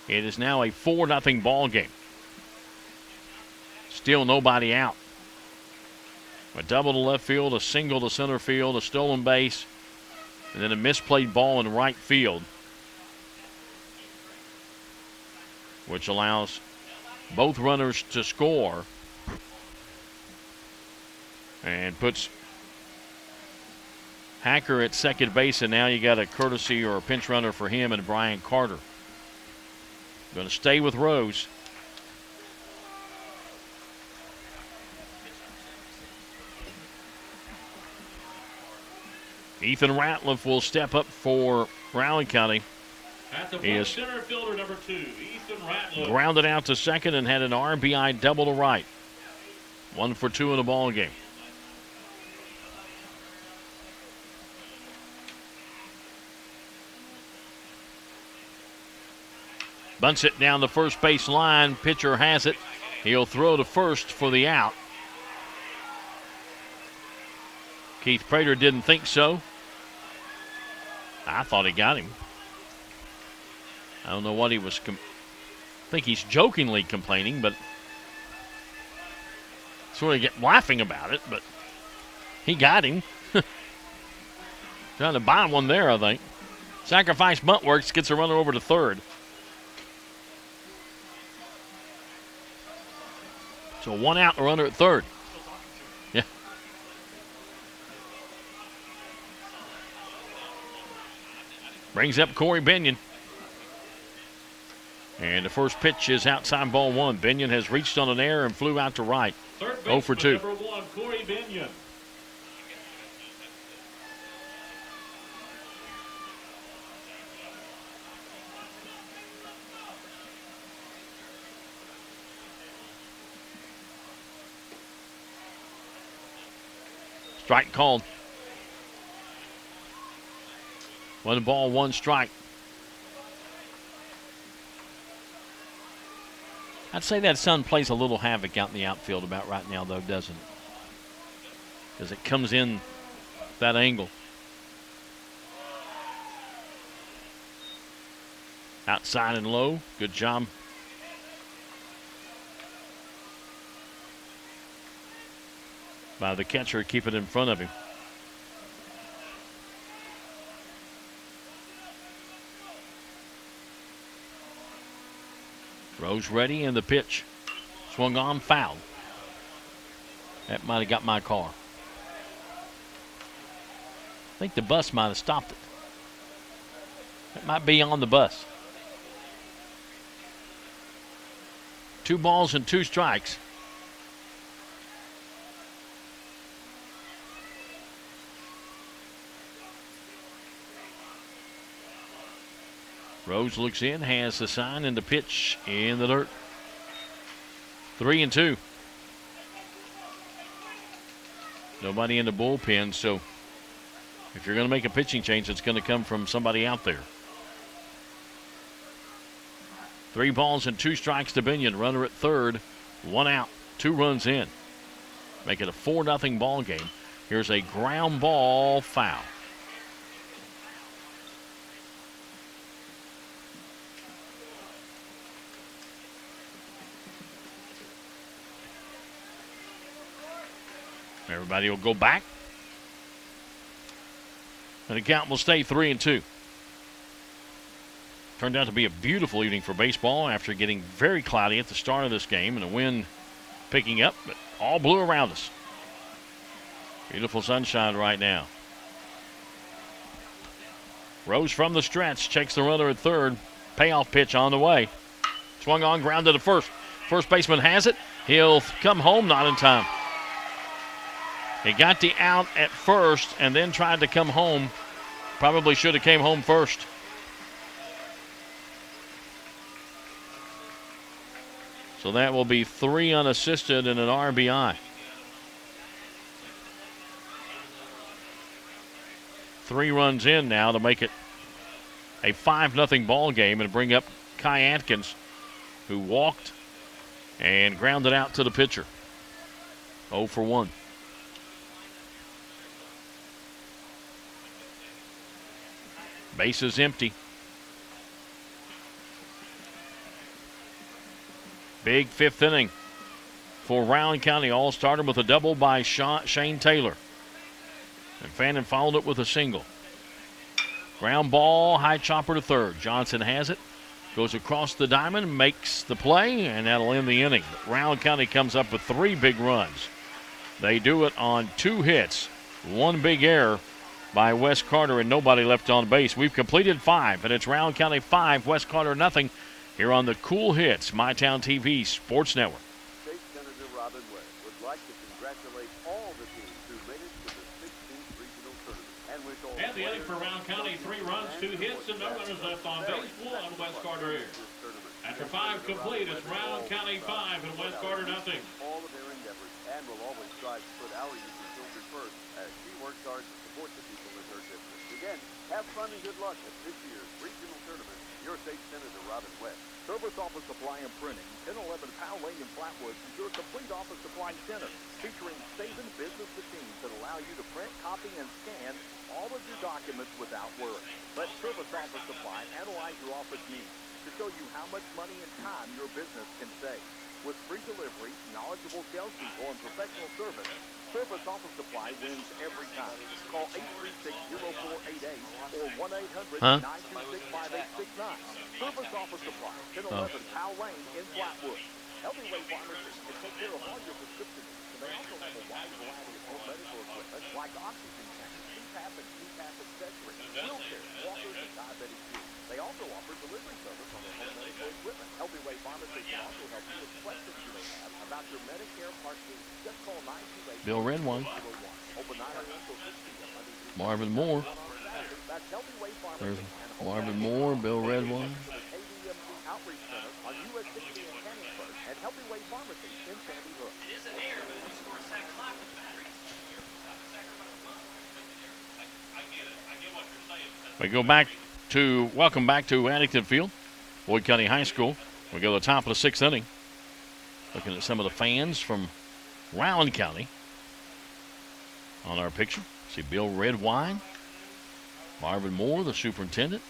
It is now a 4-0 ball game. Still nobody out. A double to left field, a single to center field, a stolen base, and then a misplayed ball in right field, which allows both runners to score and puts Hacker at second base, and now you got a courtesy or a pinch runner for him and Brian Carter. Going to stay with Rose. Ethan Ratliff will step up for Rowan County. At the He is center fielder, number 2, Ethan Ratliff. grounded out to second and had an RBI double to right. 1 for 2 in the ball game. Bunts it down the first base line. Pitcher has it. He'll throw to first for the out. Keith Prater didn't think so. I thought he got him. I don't know what he was. I think he's jokingly complaining, but sort of laughing about it. But he got him. Trying to buy one there, I think. Sacrifice bunt works, gets a runner over to third. So 1 out, a runner at third. Yeah. Brings up Corey Binion. And the first pitch is outside ball 1. Binion has reached on an error and flew out to right. 0 for 2. Number 1, Corey Binion. Strike called. 1 ball, 1 strike. I'd say that sun plays a little havoc out in the outfield about right now, though, doesn't it? Because it comes in that angle. Outside and low. Good job. By the catcher, keep it in front of him. Rose ready, and the pitch swung on, foul. That might have got my car. I think the bus might have stopped it. That might be on the bus. 2 balls and 2 strikes. Rose looks in, has the sign, and the pitch in the dirt. 3-2. Nobody in the bullpen, so if you're going to make a pitching change, it's going to come from somebody out there. 3 balls and 2 strikes to Binion. Runner at third, 1 out, 2 runs in. Make it a 4-0 ball game. Here's a ground ball foul. Everybody will go back. And the count will stay 3-2. Turned out to be a beautiful evening for baseball after getting very cloudy at the start of this game and the wind picking up, but all blue around us. Beautiful sunshine right now. Rose from the stretch, checks the runner at third. Payoff pitch on the way. Swung on, ground to the first. First baseman has it. He'll come home, not in time. He got the out at first and then tried to come home. Probably should have came home first. So that will be 3 unassisted and an RBI. 3 runs in now to make it a 5-0 ball game and bring up Kai Atkins, who walked and grounded out to the pitcher. 0 for 1. Base is empty. Big 5th inning for Rowan County. All started with a double by Shane Taylor. And Fannin followed it with a single. Ground ball, high chopper to third. Johnson has it. Goes across the diamond, makes the play, and that'll end the inning. Rowan County comes up with 3 big runs. They do it on 2 hits. 1 big error by Wes Carter and nobody left on base. We've completed 5, and it's Rowan County 5, Wes Carter nothing. Here on the Cool Hits, MyTown TV Sports Network. State Senator Robin West would like to congratulate all the teams who made it to the 16th regional tournament and wish all. And the inning for Rowan County, 3 runs, 2 hits, and no runners left on base. 1 Wes Carter here. After 5 complete, it's Rowan County 5 and West Carter nothing. All of their endeavors, and will always strive to put our youth children first as she works hard to support the people in her district. Again, have fun and good luck at this year's regional tournament. Your state senator, Robin West. Service Office Supply and Printing, 1011 Powell Lane in Flatwoods is your complete office supply center, featuring Saban business machines that allow you to print, copy, and scan all of your documents without worry. Let Service Office Supply analyze your office needs to show you how much money and time your business can save. With free delivery, knowledgeable salespeople, and professional service, Service Office Supply wins every time. Call 836-0488 or 1-800-926-5869. Service Office Supply, 1011 Powell Lane in Flatwood. Healthy Way Pharmacy can take care of all your prescription needs, and they also have a wide variety of home medical equipment like oxygen tanks, CPAP and CPAP accessories, wheelchairs, walkers, and diabetic use. They also offer delivery service on their home medical equipment. Healthy Way Pharmacy can also help you with questions you may have about your Medicare Part D. Just call 928. Bill Redwine. Open 9 a.m. till 6 p.m. Marvin Moore. That's Healthy Way Pharmacy. There's Marvin Moore, Bill Redwine. ADMC Outreach Center on US 60 in Canonsburg and Healthy Way Pharmacy in Sandy Hook. We go back to, welcome back to Addington Field, Boyd County High School. We go to the top of the 6th inning. Looking at some of the fans from Rowan County on our picture. See Bill Redwine, Marvin Moore, the superintendent.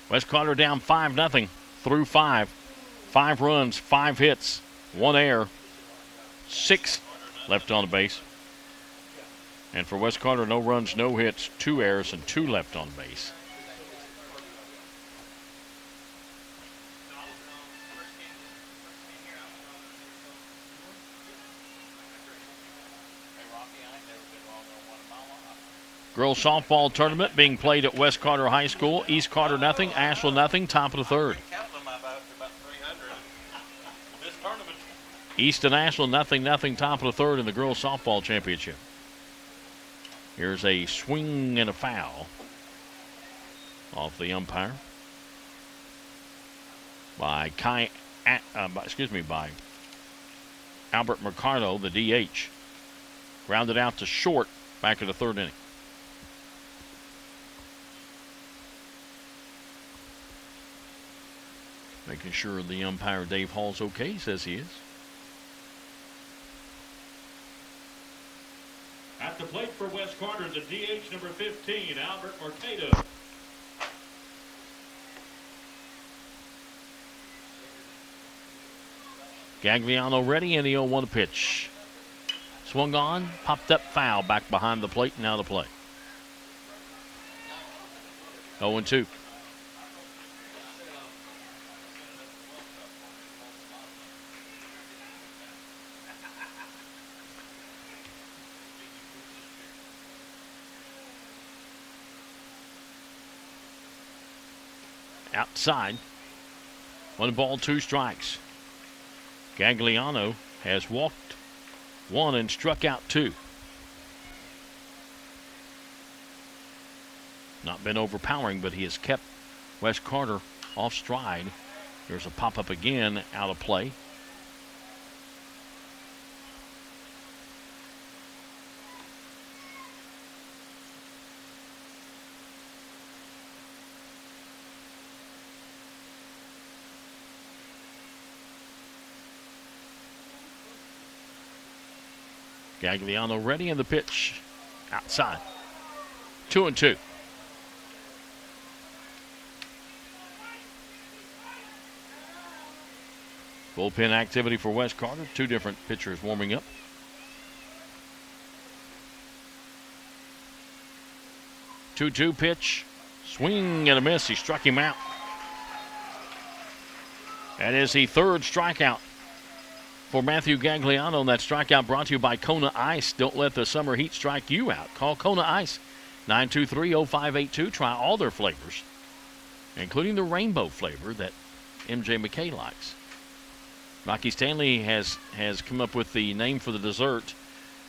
West Carter down 5-0 through 5. 5 runs, 5 hits, 1 error, 6 left on the base. And for West Carter, no runs, no hits, 2 errors, and 2 left on base. Girls softball tournament being played at West Carter High School. East Carter nothing, Asheville nothing, top of the 3rd. East and Asheville nothing, top of the 3rd in the girls softball championship. Here's a swing and a foul off the umpire by by Albert Mercado, the DH. Grounded out to short back in the 3rd inning. Making sure the umpire, Dave Hall's okay. He says he is. At the plate for West Carter, the DH number 15, Albert Mercado. Gagliano ready, and the 0-1 pitch. Swung on, popped up foul back behind the plate, and out of play. 0-2. Outside. 1 ball, 2 strikes. Gagliano has walked 1 and struck out 2. Not been overpowering, but he has kept West Carter off stride. There's a pop-up again, out of play. Gagliano ready, and the pitch outside. 2-2. Bullpen activity for West Carter. 2 different pitchers warming up. Two-two pitch. Swing and a miss. He struck him out. That is the 3rd strikeout for Matthew Gagliano. That strikeout brought to you by Kona Ice. Don't let the summer heat strike you out. Call Kona Ice, 923-0582. Try all their flavors, including the rainbow flavor that MJ McKay likes. Rocky Stanley has come up with the name for the dessert,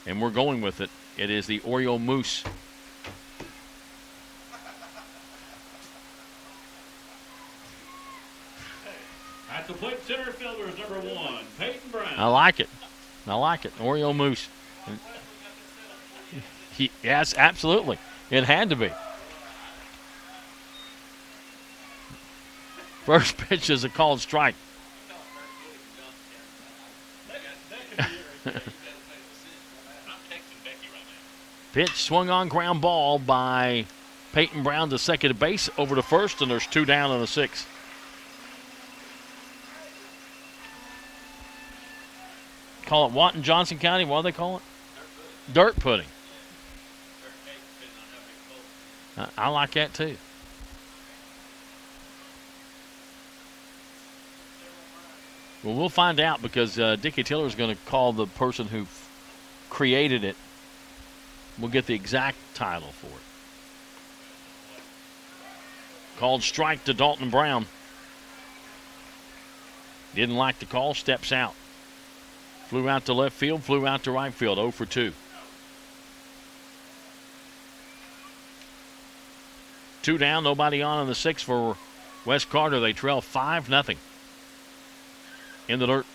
and we're going with it. It is the Oriole Moose. At the plate, center fielder is number 1, Peyton Brown. I like it. Oriole Moose. Yes, absolutely. It had to be. First pitch is a called strike. Pitch swung on, ground ball by Peyton Brown to second base, over to first, and there's 2 down in the 6th. Call it what in Johnson County? What do they call it? Dirt pudding. I like that too. Well, we'll find out because Dickie Tiller is going to call the person who created it. We'll get the exact title for it. Called strike to Dalton Brown. Didn't like the call, steps out. Flew out to left field, flew out to right field, 0 for 2. 2 down, nobody on in the 6th for West Carter. They trail 5-0 in the dirt.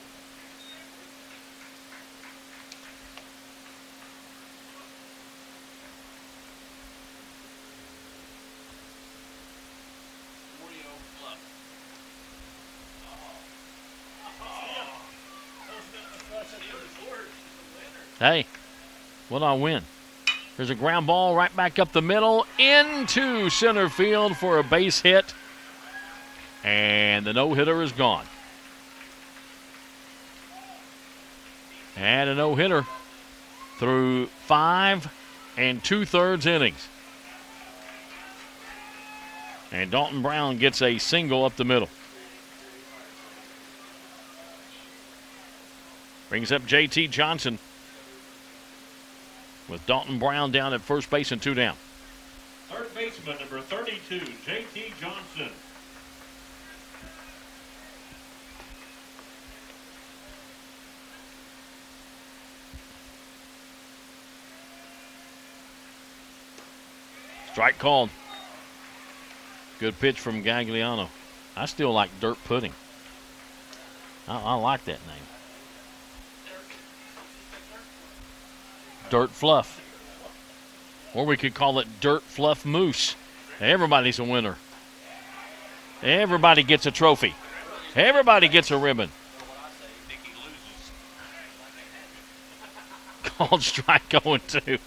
Hey, what I win? There's a ground ball right back up the middle into center field for a base hit. And the no-hitter is gone. And a no-hitter through 5 2/3 innings. And Dalton Brown gets a single up the middle. Brings up J.T. Johnson with Dalton Brown down at first base and 2 down. Third baseman, number 32, J.T. Johnson. Strike called. Good pitch from Gagliano. I still like dirt pudding. I like that name. Dirt Fluff. Or we could call it Dirt Fluff Moose. Everybody's a winner. Everybody gets a trophy. Everybody gets a ribbon. Called strike 0-2.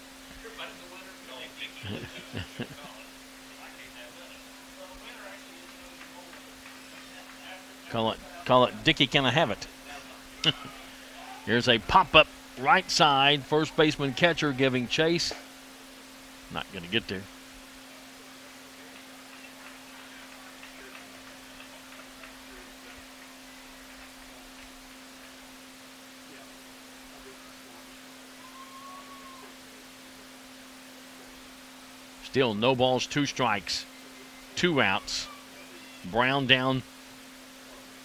Call it Dickie, can I have it? Here's a pop-up right side. First baseman catcher giving chase. Not going to get there. Still no balls, 2 strikes, 2 outs. Brown down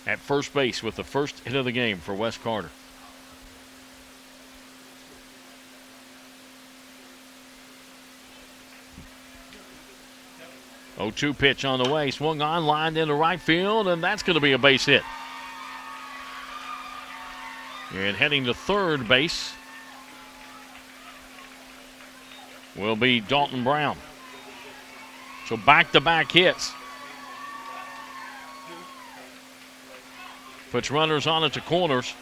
at first base with the first hit of the game for West Carter. Oh, 2 pitch on the way. Swung on, lined into right field, and that's going to be a base hit. And heading to third base will be Dalton Brown. So back-to-back hits. Puts runners on it to corners.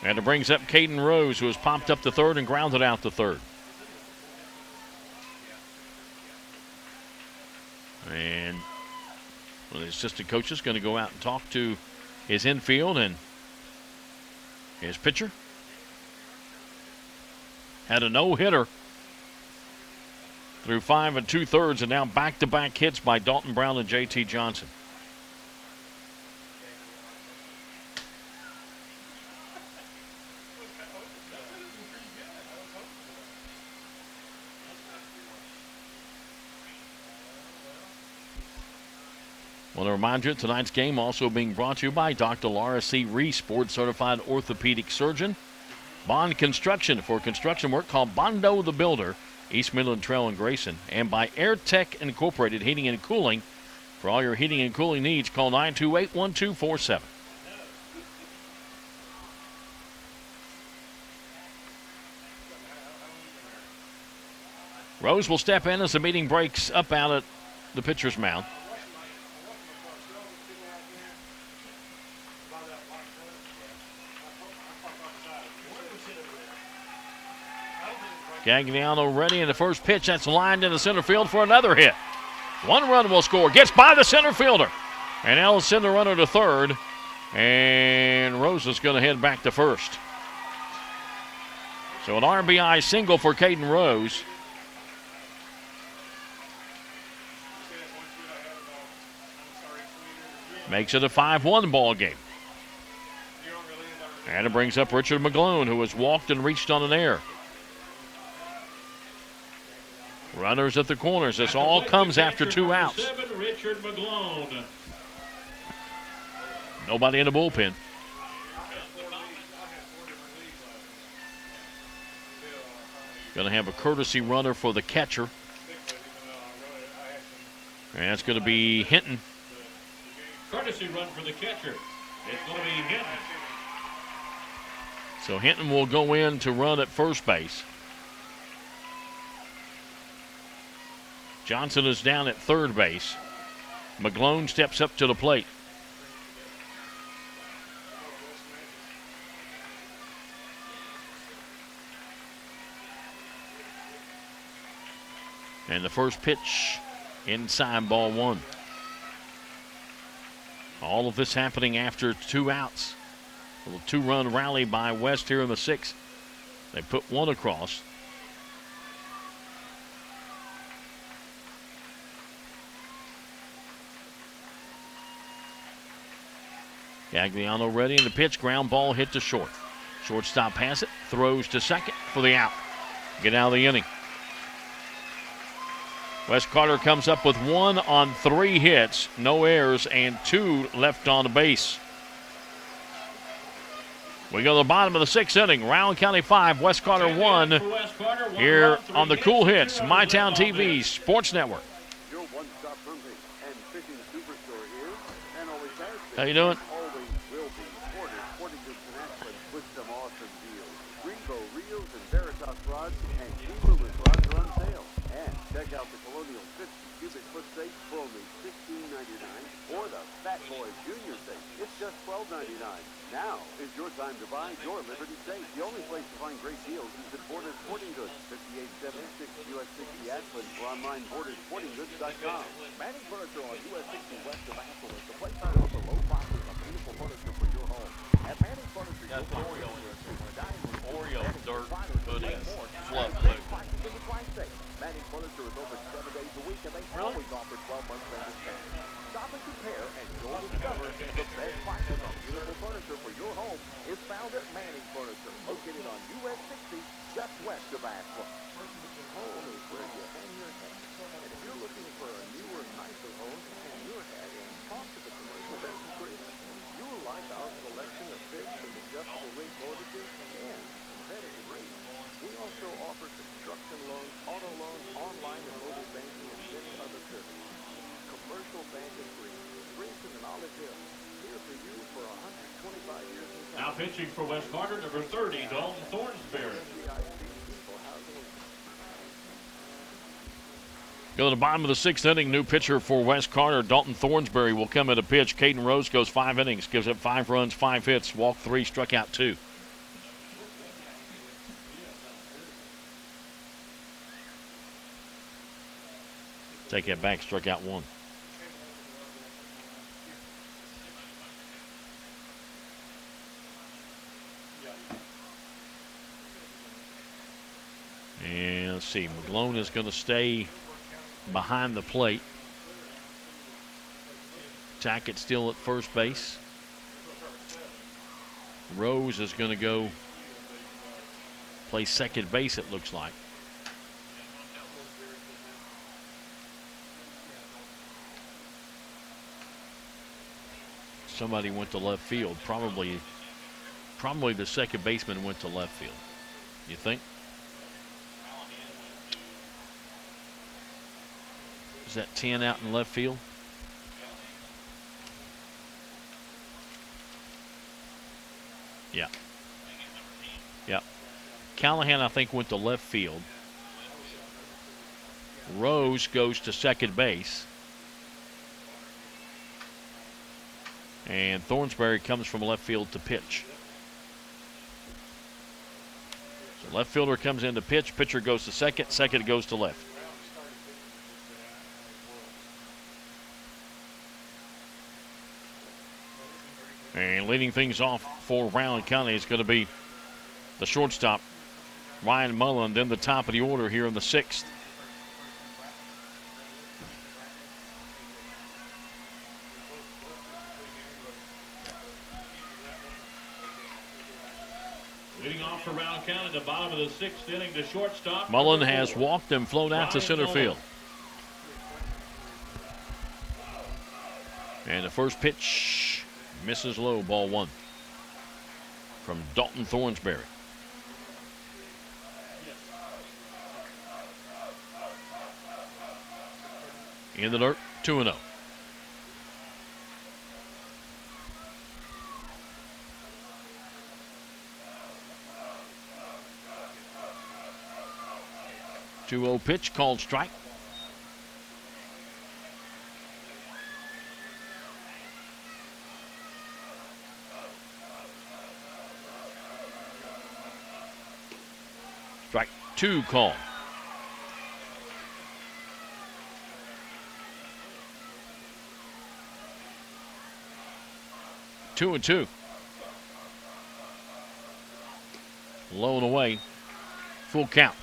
And it brings up Caden Rose, who has popped up to third and grounded out to third. And the assistant coach is going to go out and talk to his infield and his pitcher. Had a no-hitter through 5 2/3, and now back-to-back hits by Dalton Brown and J.T. Johnson. I want to remind you, tonight's game also being brought to you by Dr. Laura C. Reese, board-certified orthopedic surgeon. Bond Construction for construction work. Call Bondo the Builder, East Midland Trail and Grayson. And by Air Tech Incorporated Heating and Cooling. For all your heating and cooling needs, call 928-1247. Rose will step in as the meeting breaks up out at the pitcher's mound. Gagliano ready in the first pitch. That's lined into center field for another hit. 1 run will score. Gets by the center fielder. And now let's send the runner to third. And Rose is going to head back to first. So an RBI single for Caden Rose. Makes it a 5-1 ball game. And it brings up Richard McGlone, who has walked and reached on an error. Runners at the corners. This all comes after 2 outs. Richard McGlone. Nobody in the bullpen. Going to have a courtesy runner for the catcher. And that's going to be Hinton. Courtesy run for the catcher. It's going to be Hinton. So Hinton will go in to run at first base. Johnson is down at third base. McGlone steps up to the plate. And the first pitch inside, ball 1. All of this happening after 2 outs. A little 2-run rally by West here in the 6th. They put 1 across. Gagliano ready in the pitch. Ground ball hit to short. Shortstop has it. Throws to second for the out. Get out of the inning. Wes Carter comes up with 1 on 3 hits, no errors, and 2 left on the base. We go to the bottom of the 6th inning. Rowan County 5, Wes Carter 1. Here on the Cool Hits, MyTown TV Sports Network. Your one-stop hunting and fishing superstore is, and always has been, How you doing? always will be, sporting goods and Ashland with some awesome deals. Greenbow reels and Veritas rods and Kimberlin rods are on sale. And check out the Colonial 50 cubic foot safe for only $16.99, or the Fat Boy Junior safe. It's just $12.99. Now is your time to buy your Liberty safe. The only place to find great deals is at Borders Sporting Goods, 5876 US 60 Ashland, or online bordersportinggoods.com. Manning Furniture on US 60 west of Ashland is the place to offer low prices of beautiful furniture for your home. At Manning Furniture, Got you'll Oreo find Oreo dirt pudding fluff. Manning Furniture is open 7 days a week, and they always offer 12 months service cash. Stop and compare, and you'll discover the best prices on beautiful furniture for your home is found at Manning Furniture, located on US 60, just west of Ashland. Home is where you hang your hat. And if you're looking for a newer, nicer home to hang your hat in, talk to the commercial bank Chris. You'll like our selection of fixed and adjustable rate mortgages and competitive rates. We also offer construction loans, auto loans, online and mobile banking, and many other services. Commercial Bank of Grayson and Olive Hill. Here for you for 125 years. Now pitching for West Carter, number 30, Dalton Thornsberry. Go to the bottom of the 6th inning. New pitcher for West Carter, Dalton Thornsberry, will come at a pitch. Caden Rose goes 5 innings, gives up 5 runs, 5 hits, walked 3, struck out 2. Take that back, struck out 1. And let's see, McGlone is going to stay behind the plate. Tackett still at first base. Rose is going to go play second base, it looks like. Somebody went to left field, probably Probably the second baseman went to left field. You think? Is that 10 out in left field? Yeah. Yeah. Callahan, I think, went to left field. Rose goes to second base. And Thornsberry comes from left field to pitch. So left fielder comes in to pitch. Pitcher goes to second. Second goes to left. And leading things off for Rowan County is going to be the shortstop, Ryan Mullen, then the top of the order here in the sixth. Leading off for Rowan County, the bottom of the sixth inning, the shortstop. Mullen has walked and flown out to center field. And the first pitch misses low, ball one from Dalton Thornsberry. In the dirt, 2-0. Two-0 pitch called strike. Strike two call. Two and two. Low and away. Full count.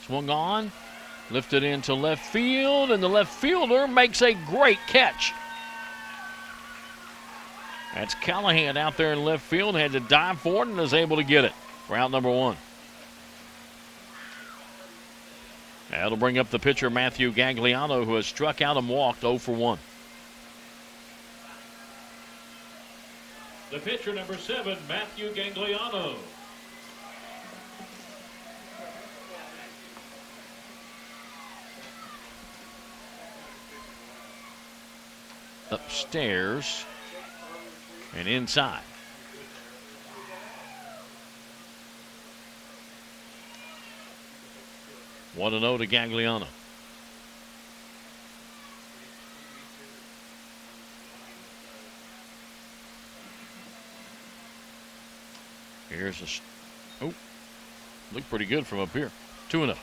Swung on. Lifted into left field, and the left fielder makes a great catch. That's Callahan out there in left field. Had to dive for it and is able to get it for out number one. That'll bring up the pitcher, Matthew Gagliano, who has struck out and walked 0 for 1. The pitcher, number 7, Matthew Gagliano. Upstairs and inside. One to 0 to Gagliano. Here's a. Oh, looked pretty good from up here. 2-0.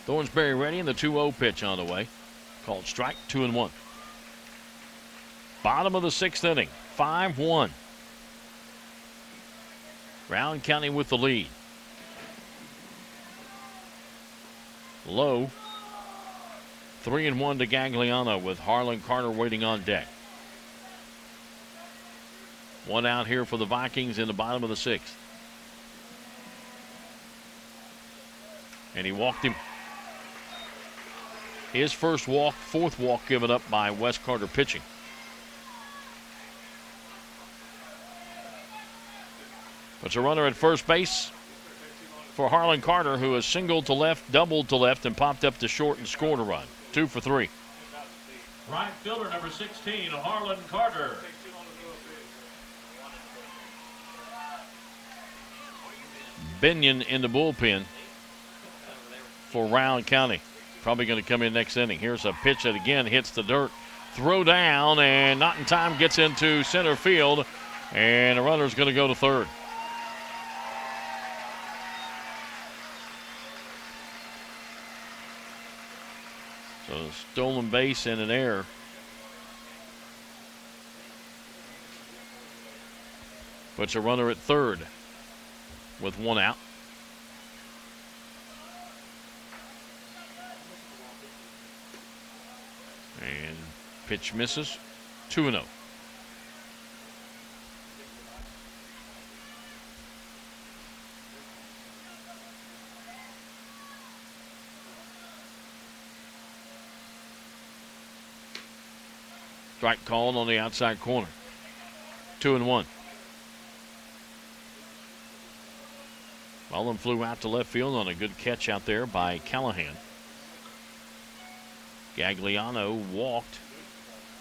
Thornsberry ready, and the 2-0 pitch on the way. Called strike, 2-1. Bottom of the sixth inning, 5-1. Rowan County with the lead. Low, 3-1 to Gagliano with Harlan Carter waiting on deck. One out here for the Vikings in the bottom of the sixth. And he walked him. His first walk, fourth walk given up by Wes Carter pitching. Puts a runner at first base for Harlan Carter, who has singled to left, doubled to left, and popped up to short and scored a run. 2 for 3. Right fielder, number 16, Harlan Carter. Binion in the bullpen for Rowan County. Probably going to come in next inning. Here's a pitch that again hits the dirt. Throw down, and not in time, gets into center field, and the runner's going to go to third. So a stolen base and an error. Puts a runner at third with one out. And pitch misses. 2-0. Strike called on the outside corner. 2-1. Mullen flew out to left field on a good catch out there by Callahan. Gagliano walked.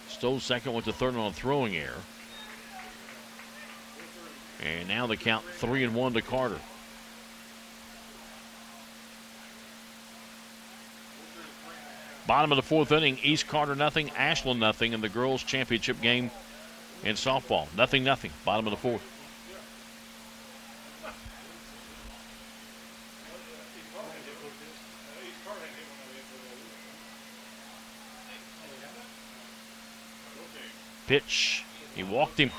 Stole second, went to third on a throwing error. And now the count 3-1 to Carter. Bottom of the fourth inning, East Carter nothing, Ashland nothing in the girls' championship game in softball. 0-0, bottom of the fourth. Pitch, he walked him.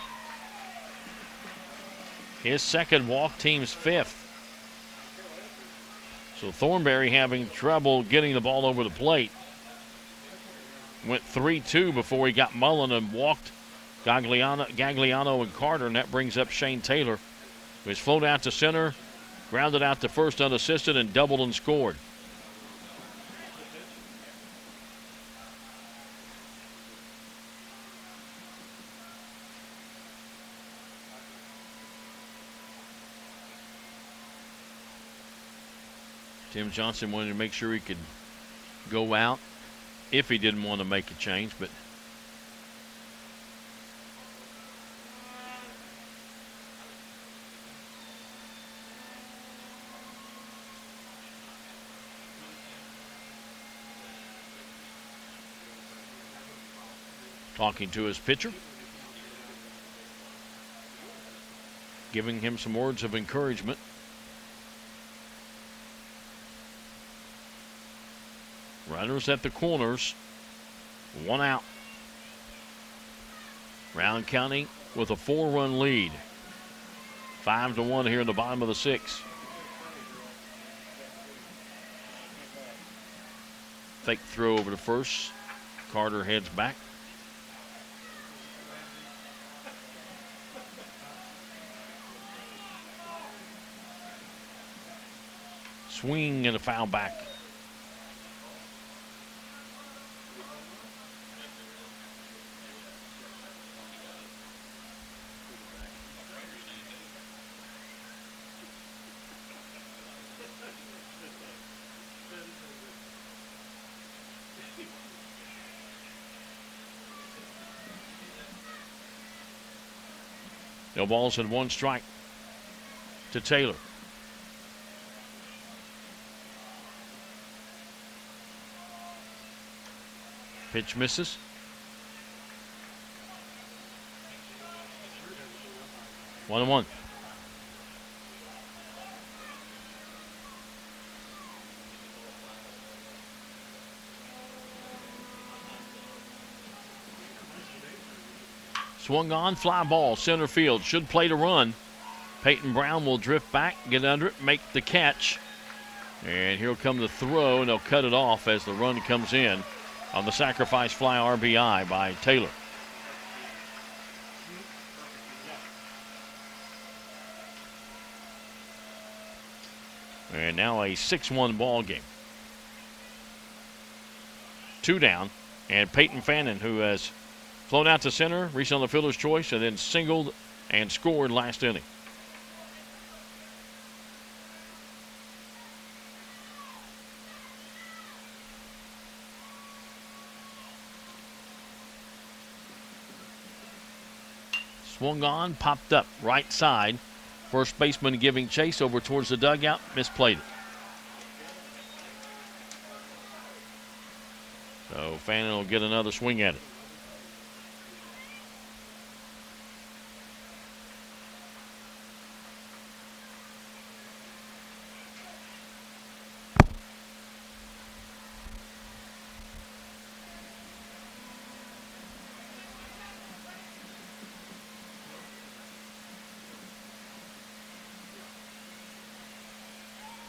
His second walk, team's fifth. So Thornberry having trouble getting the ball over the plate. Went 3-2 before he got Mullen and walked Gagliano and Carter, and that brings up Shane Taylor, who has flown out to center, grounded out to first unassisted, and doubled and scored. Tim Johnson wanted to make sure he could go out if he didn't want to make a change, but talking to his pitcher, giving him some words of encouragement. Runners at the corners, 1 out. Round County with a 4-run lead. 5-1 here in the bottom of the 6th. Fake throw over to first. Carter heads back. Swing and a foul back. No balls and 1 strike to Taylor. Pitch misses. 1-1. Swung on, fly ball, center field. Should play to run. Peyton Brown will drift back, get under it, make the catch. And here'll come the throw, and they'll cut it off as the run comes in on the sacrifice fly RBI by Taylor. And now a 6-1 ball game. 2 down, and Peyton Fannin, who has flown out to center, reached on the fielder's choice, and then singled and scored last inning. Swung on, popped up, right side. First baseman giving chase over towards the dugout, misplayed it. So Fannin will get another swing at it.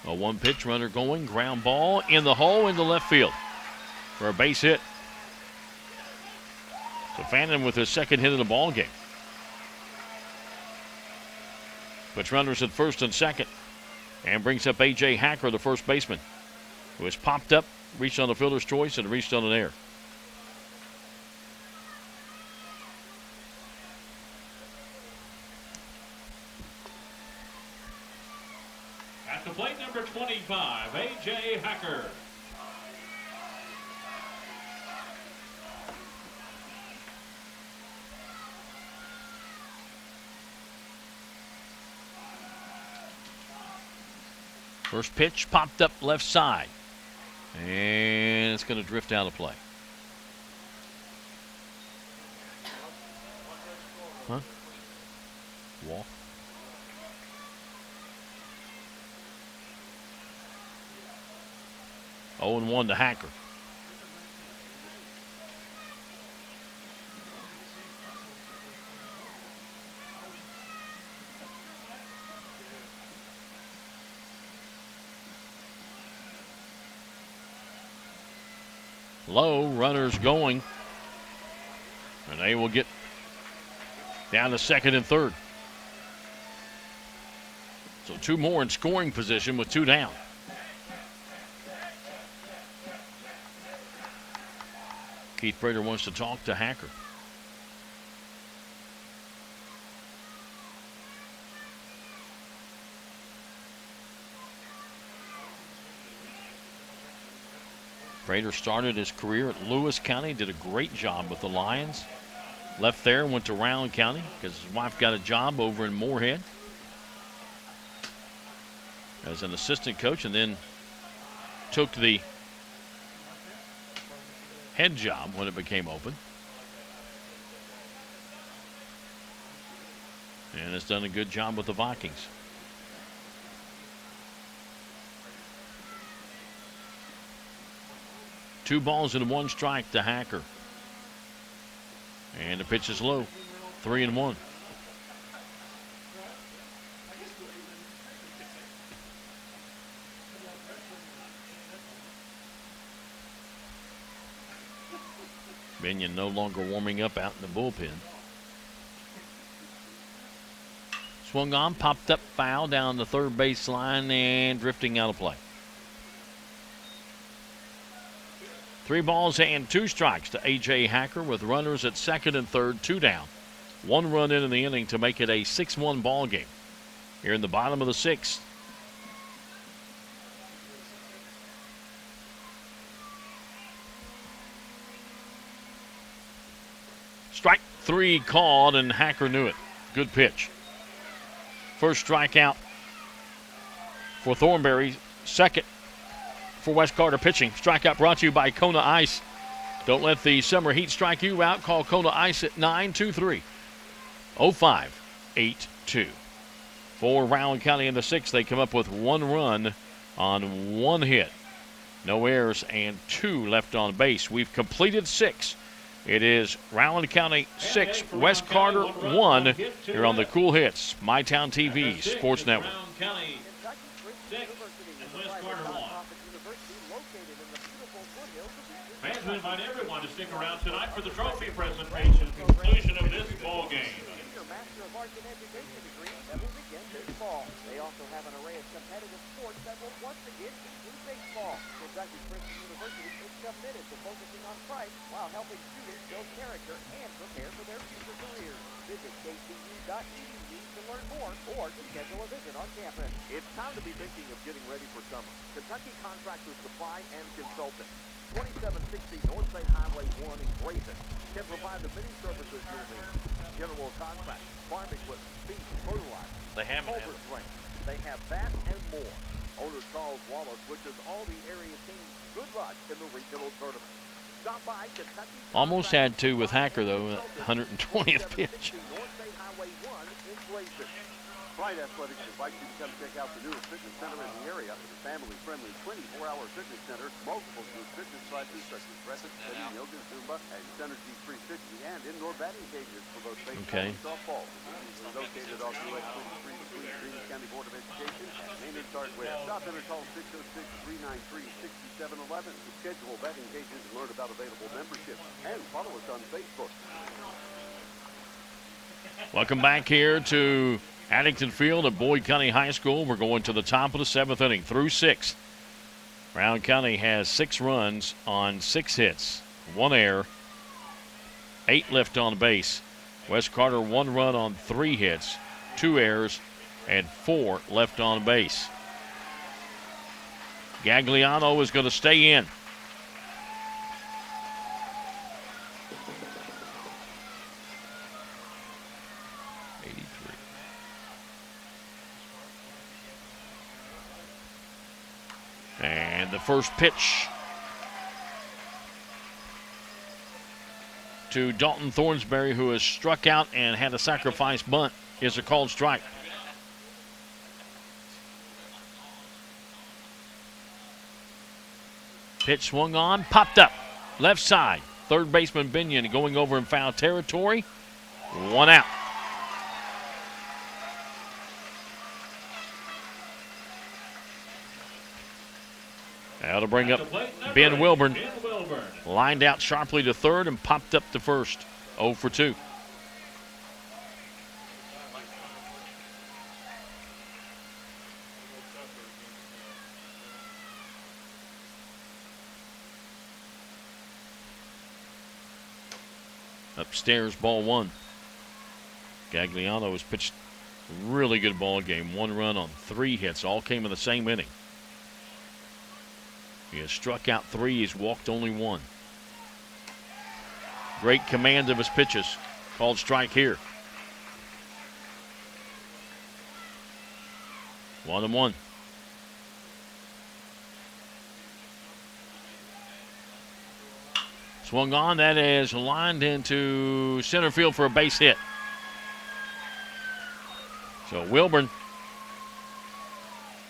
A 1-pitch runner going, ground ball in the hole into left field for a base hit. So Fannin with his second hit of the ball game. Puts runners at first and second and brings up A.J. Hacker, the first baseman, who has popped up, reached on the fielder's choice, and reached on an error. to plate number 25, A.J. Hacker. First pitch popped up left side. And it's going to drift out of play. Huh? Walk. Oh, and 1 to Hacker. Low, runners going. And they will get down to second and third. So 2 more in scoring position with 2 down. Keith Prater wants to talk to Hacker. Prater started his career at Lewis County, did a great job with the Lions. Left there, went to Rowan County because his wife got a job over in Moorhead as an assistant coach, and then took the head job when it became open. And has done a good job with the Vikings. Two balls and 1 strike to Hacker. And the pitch is low. 3-1. Binion no longer warming up out in the bullpen. Swung on, popped up, foul down the third baseline and drifting out of play. 3 balls and 2 strikes to A.J. Hacker with runners at second and third, 2 down. 1 run in the inning to make it a 6-1 ball game. Here in the bottom of the 6th. Strike 3 called, and Hacker knew it. Good pitch. First strikeout for Thornberry. Second for Wes Carter pitching. Strikeout brought to you by Kona Ice. Don't let the summer heat strike you out. Call Kona Ice at 923-0582. For Rowan County in the 6th, they come up with 1 run on 1 hit. No errors and 2 left on base. We've completed 6. It is Rowan County 6, Wes Carter 1 here on the Cool Hits, MyTown TV Sports Network. Rowan County 6 and Wes Carter 1. Fans, we invite everyone to stick around tonight for the trophy presentation at the conclusion of this ball game. Master of Arts in Education degree that will begin this fall. They also have an array of competitive sports that will once again include baseball. Kentucky Christian University is committed to focusing on Christ while helping students build character and prepare for their future careers. Visit kcu.edu to learn more or to schedule a visit on campus. It's time to be thinking of getting ready for summer. Kentucky Contractor Supply and Consulting. 2760 North State Highway 1 in Grayson can provide the many services you'll need. General contract, farm equipment, feed, fertilizer, They have it. culvert drain. They have that and more. Owner Charles Wallace wishes all the area teams good luck in the regional tournament. Stop by Kentucky. Almost had to with Hacker, though, 120th pitch. North State Highway 1 in Grayson. Pride Athletics invites you to come check out the newest fitness center in the area. The family-friendly 24-hour fitness center, multiple group fitness classes such as breakfast, sitting, yoga, Zumba, and Synergy 360, and indoor batting cages for both baseball and softball. Usually located off US 23 between Greene County Board of Education and Maynard Hardware. Stop in or call 606-393-6711 to schedule batting cages and learn about available memberships. And follow us on Facebook. Welcome back here to Addington Field at Boyd County High School. We're going to the top of the 7th inning through 6. Rowan County has 6 runs on 6 hits, 1 error, 8 left on base. Wes Carter 1 run on 3 hits, 2 errors, and 4 left on base. Gagliano is going to stay in. And the first pitch to Dalton Thornsberry, who has struck out and had a sacrifice bunt, is a called strike. Pitch swung on, popped up, left side. Third baseman Binion going over in foul territory. 1 out. That'll bring up Ben Wilburn. Lined out sharply to third and popped up to first. 0 for 2. Upstairs, ball 1. Gagliano has pitched a really good ball game. 1 run on 3 hits. All came in the same inning. He has struck out 3. He's walked only 1. Great command of his pitches. Called strike here. 1-1. Swung on. That is lined into center field for a base hit. So Wilburn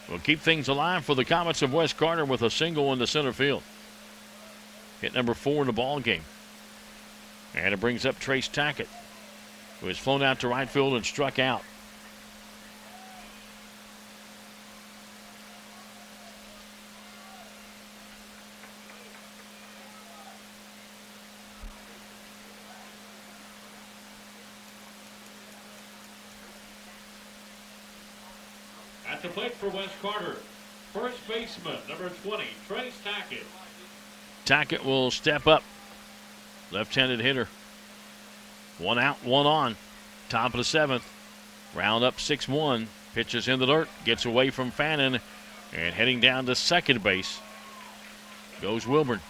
will keep things alive for the Comets of West Carter with a single into center field. Hit number 4 in the ball game. And it brings up Trace Tackett, who has flown out to right field and struck out. At the plate for West Carter, first baseman, number 20, Trace Tackett. Tackett will step up. Left-handed hitter. 1 out, 1 on. Top of the 7th. Round up 6-1. Pitches in the dirt. Gets away from Fannin. And heading down to second base goes Wilburn.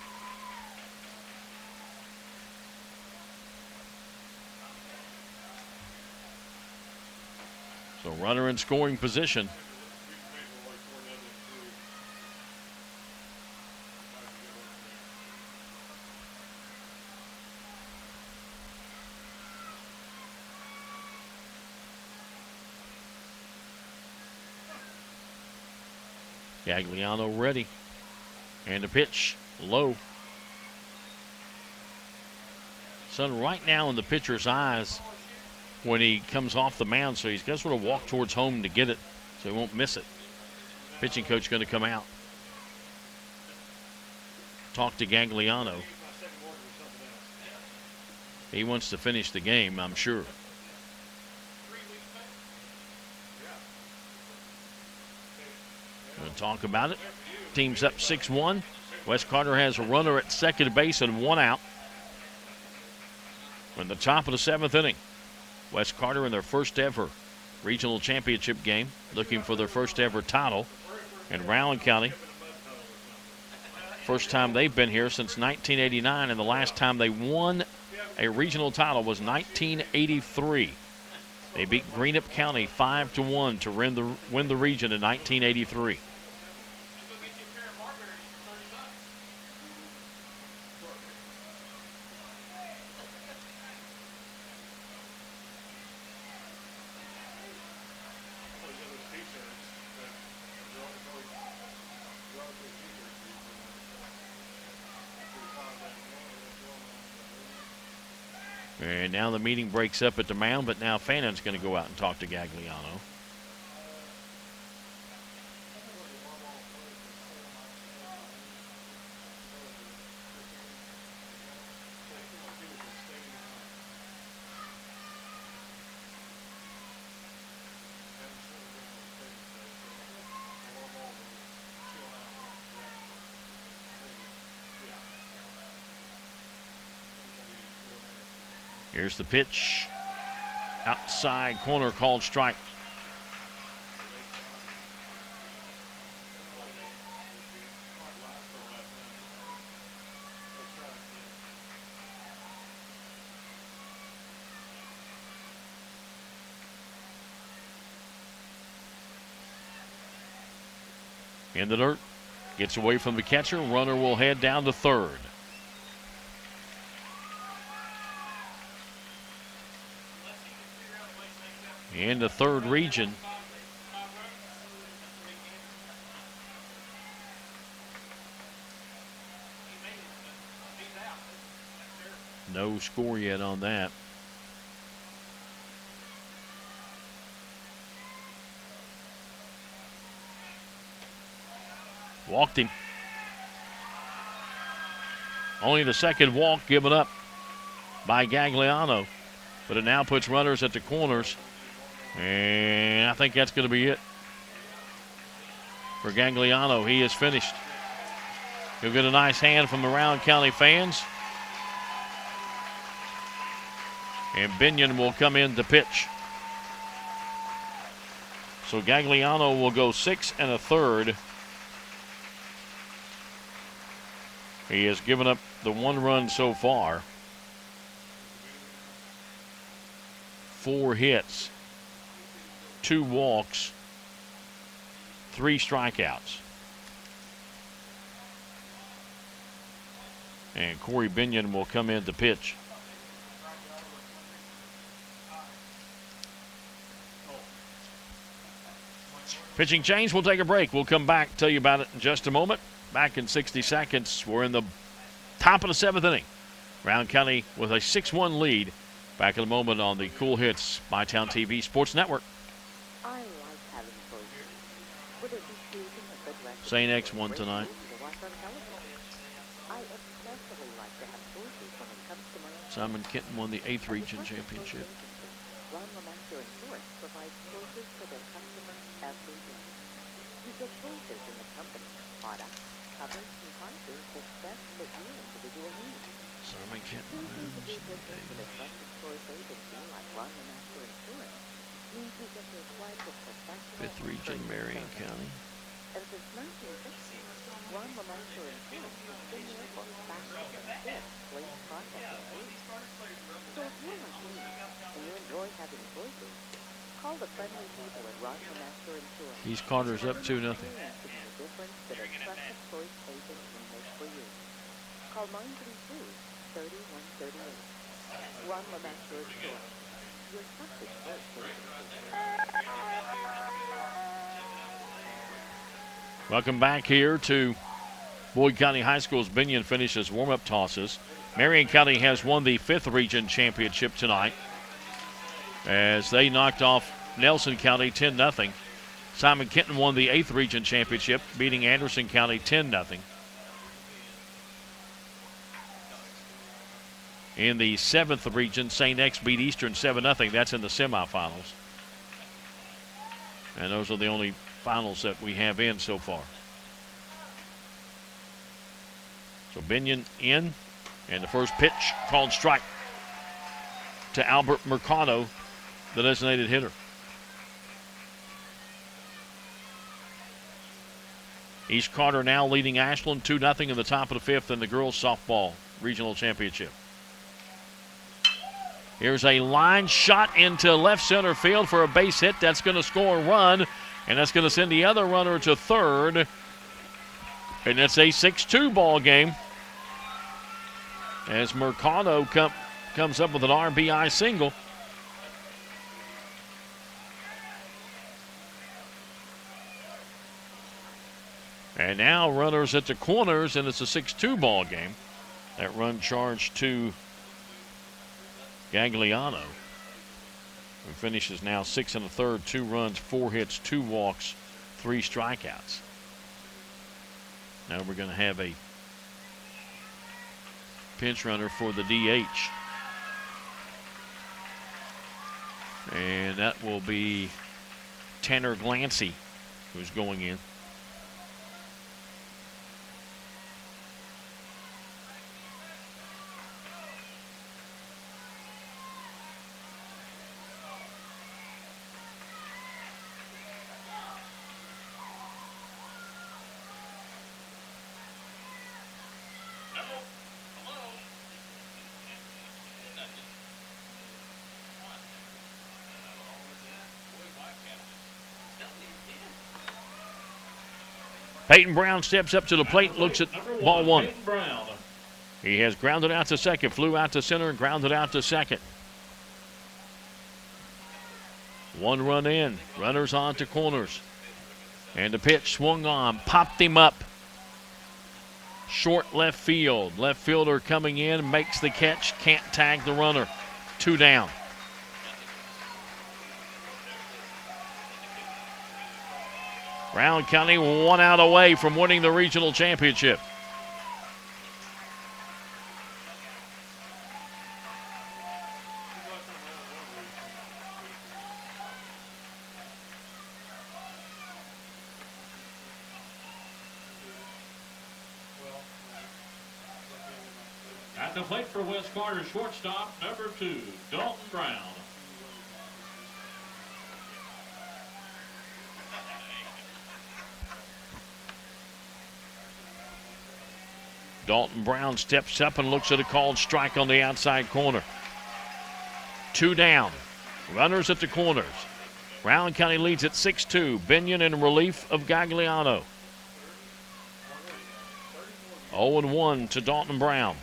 So runner in scoring position. Gagliano ready. And the pitch low. Sun right now in the pitcher's eyes when he comes off the mound, so he's got to sort of walk towards home to get it so he won't miss it. Pitching coach going to come out. Talk to Gagliano. He wants to finish the game, I'm sure. We'll talk about it. Team's up 6-1. West Carter has a runner at second base and 1 out. We're in the top of the 7th inning. West Carter in their first ever regional championship game, looking for their first ever title in Rowan County. First time they've been here since 1989, and the last time they won a regional title was 1983. They beat Greenup County 5-1 to win the region in 1983. And now the meeting breaks up at the mound, but now Fannin's going to go out and talk to Gagliano. Here's the pitch. Outside corner called strike. in the dirt. Gets away from the catcher. Runner will head down to third. In the third region. No score yet on that. Walked him. Only the second walk given up by Gagliano. But it now puts runners at the corners. And I think that's going to be it for Gagliano. He is finished. He'll get a nice hand from the Rowan County fans. And Binion will come in to pitch. So Gagliano will go 6 1/3. He has given up the 1 run so far. 4 hits, 2 walks, 3 strikeouts. And Corey Binion will come in to pitch. Pitching change, we'll take a break. We'll come back, tell you about it in just a moment. Back in 60 seconds. We're in the top of the 7th inning. Rowan County with a 6-1 lead. Back in a moment on the Cool Hits MyTown TV Sports Network. I like having choices. Would it be choosing a good recipe? St. X won tonight. To watch on television? I especially like to have choices when it comes to my Simon Kenton won the 8th Region Championship. Ron Lemaster Insurance provides choices for their customers every day. You get choices in the company, products, coverage, and prices that best fit your individual needs. Simon Kenton Choosing to wins do business with a trusted choice agency like Ron Lemaster Insurance means you get to apply for professional 5th Region Marion County. And since 1960, Ron Lemaster Insurance has been there for thousands of fifth place processing fees. So if you're like me and you enjoy having choices, call the friendly people at Ron Lemaster Insurance. He's Carter's up 2-0. Experiencing the difference that a trusted choice agent can make for you. Call 932-3138. Ron Lemaster Insurance. Your trusted choice agency. Welcome back here to Boyd County High School's Binion finishes warm-up tosses. Marion County has won the 5th Region Championship tonight as they knocked off Nelson County 10-0. Simon Kenton won the 8th Region Championship, beating Anderson County 10-0. In the 7th Region, St. X beat Eastern 7-0. That's in the semifinals. And those are the only finals that we have in so far. So Binion in, and the first pitch called strike to Albert Mercado, the designated hitter. East Carter now leading Ashland 2-0 in the top of the 5th in the girls softball regional championship. Here's a line shot into left center field for a base hit. That's going to score a run, and that's going to send the other runner to third. And it's a 6-2 ball game as Mercado comes up with an RBI single. And now runners at the corners, and it's a 6-2 ball game. That run charged to Gagliano, who finishes now 6 1/3, 2 runs, 4 hits, 2 walks, 3 strikeouts. Now we're going to have a pinch runner for the DH. And that will be Tanner Glancy, who's going in. Peyton Brown steps up to the plate, looks at ball one. Peyton Brown. He has grounded out to second, flew out to center, and grounded out to second. 1 run in, runners on to corners. And the pitch swung on, popped him up. Short left field. Left fielder coming in, makes the catch, can't tag the runner. 2 down. Rowan County 1 out away from winning the regional championship. At the plate for West Carter, shortstop, number 2, Dalton Brown. Dalton Brown steps up and looks at a called strike on the outside corner. 2 down. Runners at the corners. Rowan County leads at 6-2. Binion in relief of Gagliano. 0-1 to Dalton Brown.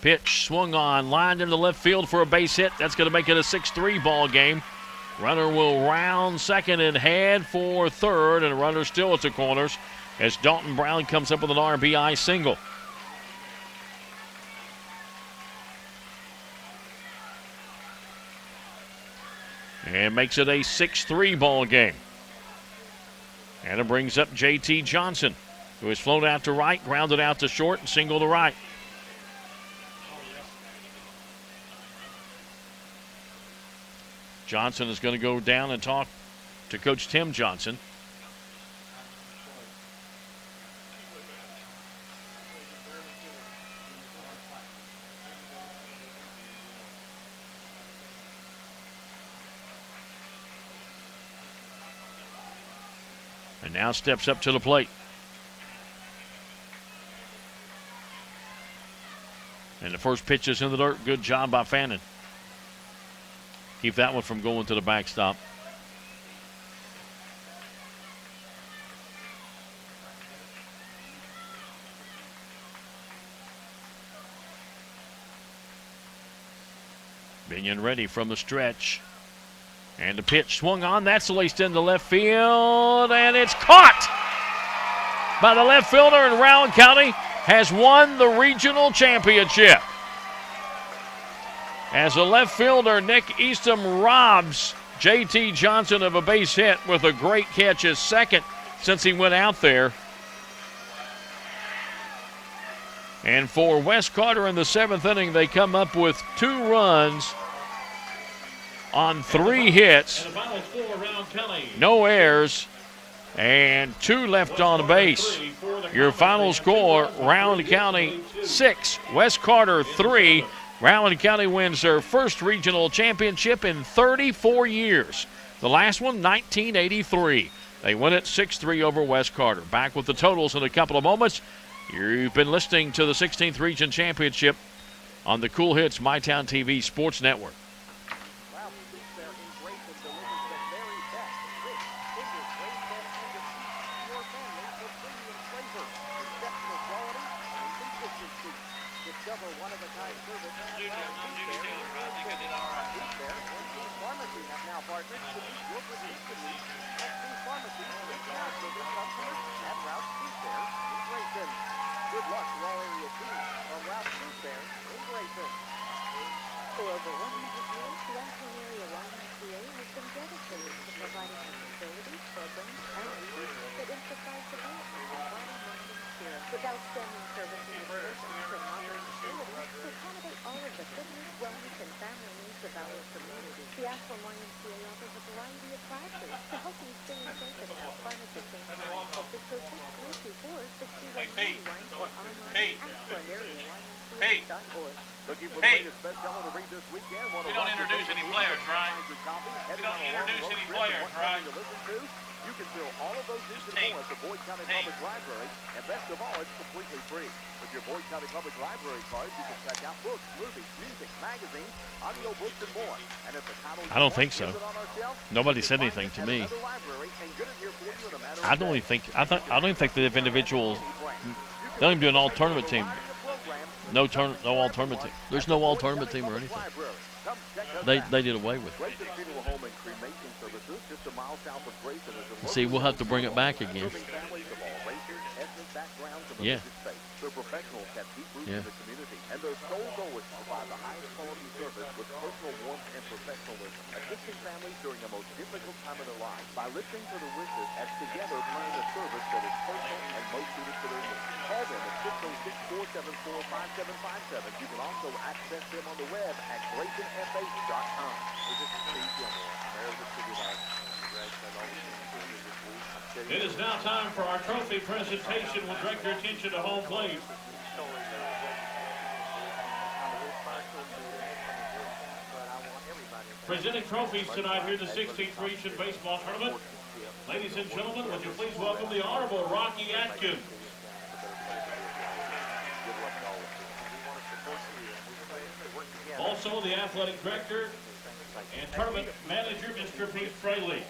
Pitch swung on, lined into left field for a base hit. That's going to make it a 6-3 ball game. Runner will round second and head for third, and the runner still at the corners as Dalton Brown comes up with an RBI single. And makes it a 6-3 ball game. And it brings up JT Johnson, who has flown out to right, grounded out to short, and single to right. Johnson is going to go down and talk to Coach Tim Johnson. And now steps up to the plate. And the first pitch is in the dirt. Good job by Fannin. Keep that one from going to the backstop. Binion ready from the stretch. And the pitch swung on. That's laced into left field. And it's caught by the left fielder. And Rowan County has won the regional championship. As the left fielder, Nick Eastham, robs JT Johnson of a base hit with a great catch, his second since he went out there. And for West Carter in the 7th inning, they come up with 2 runs on 3 hits, no errors, and 2 left on base. Your final score, Rowan County 6, West Carter 3. Rowan County wins their first regional championship in 34 years. The last one, 1983. They win it 6-3 over West Carter. Back with the totals in a couple of moments. You've been listening to the 16th Region Championship on the Cool Hits MyTown TV Sports Network. For over 100 years, the Ashland area YMCA has been dedicated to providing a facility, programs, and leaders that emphasize development of body, mind, and spirit, with outstanding service and nutrition and modern facilities to accommodate all of the fitness, wellness, and family needs of our community. The Ashland YMCA offers a variety of classes to help you stay safe and have fun at the same time. Call 606-324-6191 or online at ashlandareaymca.org. Looking for the latest bestseller to read this weekend? We don't introduce any players, right? We don't introduce any players, right? You can fill all of those needs and more at the Boyd County Public Library, and best of all, it's completely free. With your Boyd County Public Library card, you can check out books, movies, music, magazines, audio books, and more. And if the title I don't think so. Nobody said anything to me. I don't even think they have individual. They don't even do an all tournament team. No all tournament team. There's no all tournament team or anything. They did away with it. See, we'll have to bring it back again. Yeah. Their professionals have deep roots in the community, and their sole goal is to provide the highest quality service with personal warmth and professionalism, assisting families during the most difficult time of their lives by listening to the wishes as together plan a service that is personal and most suited to their needs. Call them at 606-474-5757. You can also access them on the web at GraysonFH.com. This is Steve Gilmore, Mayor of the City of Ashland. It is now time for our trophy presentation. We'll direct your attention to home plate. Presenting trophies tonight here in the 16th Region Baseball Tournament. Ladies and gentlemen, would you please welcome the Honorable Rocky Atkins. Also, the Athletic Director and Tournament Manager, Mr. Pete Fraley.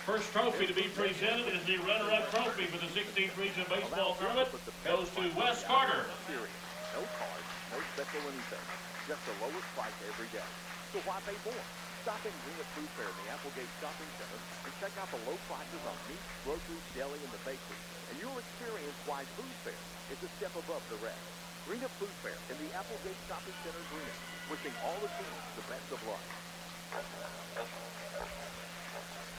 First trophy to be presented is the runner-up trophy for the 16th Region Baseball Tournament. Goes to Wes Carter. No cards, no special anything. Just the lowest price every day. So why pay more? Stop in Green Up Food Fair in the Applegate Shopping Center and check out the low prices on meat, groceries, deli, and the bakery. And you'll experience why Food Fair is a step above the rest. Green Up Food Fair in the Applegate Shopping Center, Green Up. Wishing all the teams the best of luck.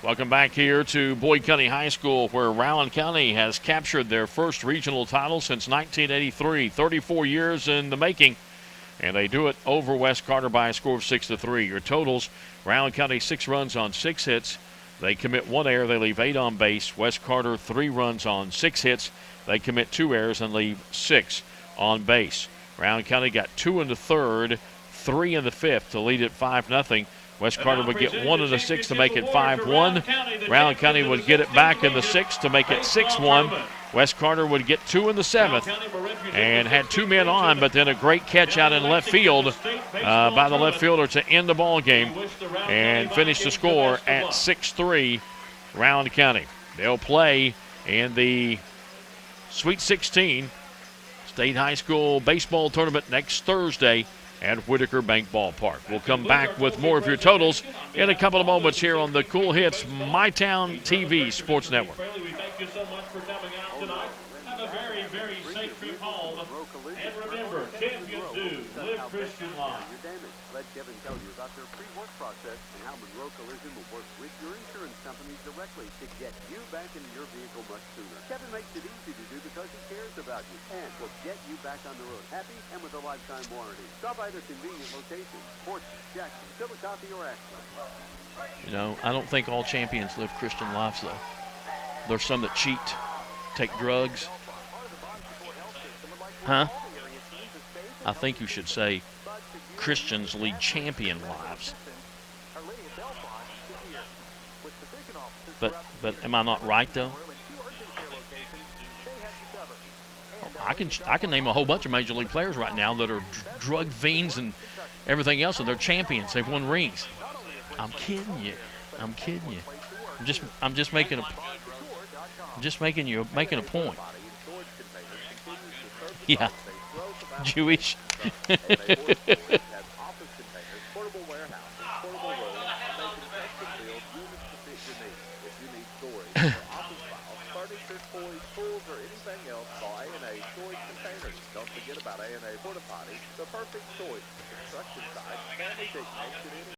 Welcome back here to Boyd County High School, where Rowan County has captured their first regional title since 1983, 34 years in the making, and they do it over West Carter by a score of 6-3. Your totals: Rowan County 6 runs on 6 hits. They commit 1 error. They leave 8 on base. West Carter 3 runs on 6 hits. They commit 2 errors and leave 6 on base. Rowan County got 2 in the third, 3 in the fifth to lead it 5-0. West Carter would get 1 in the 6th to make it 5-1. Rowan County would get it back in the 6th to make it 6-1. West Carter would get 2 in the 7th and had 2 men on, but then a great catch out in left field by the left fielder to end the ball game and finish the score at 6-3 Rowan County. They'll play in the Sweet 16 State High School Baseball Tournament next Thursday at Whitaker Bank Ballpark. We'll come back with more of your totals in a couple of moments here on the Cool Hits MyTown TV Sports Network. We thank you so much for coming out tonight. Have a very, very safe trip home. And remember, champions do live Christian life. Let Kevin tell you about their pre-work process and how Monroe Collision will work with your insurance company directly to get you back into your vehicle much sooner. Kevin makes it easy to do because he cares about you and will get you back on the road happy and with a lifetime warranty. Stop by their convenient locations: Portsmouth, Jackson, Chillicothe, or Ashland. You know, I don't think all champions live Christian lives, though. There's some that cheat, take drugs. Huh? I think you should say Christians lead champion lives. But am I not right, though? I can name a whole bunch of major league players right now that are drug fiends and everything else, and they're champions. They've won rings. I'm kidding you. I'm just making a point. Yeah. Jewish. Don't forget about A&A Porta Potty, the perfect choice. Construction site, family picnics, and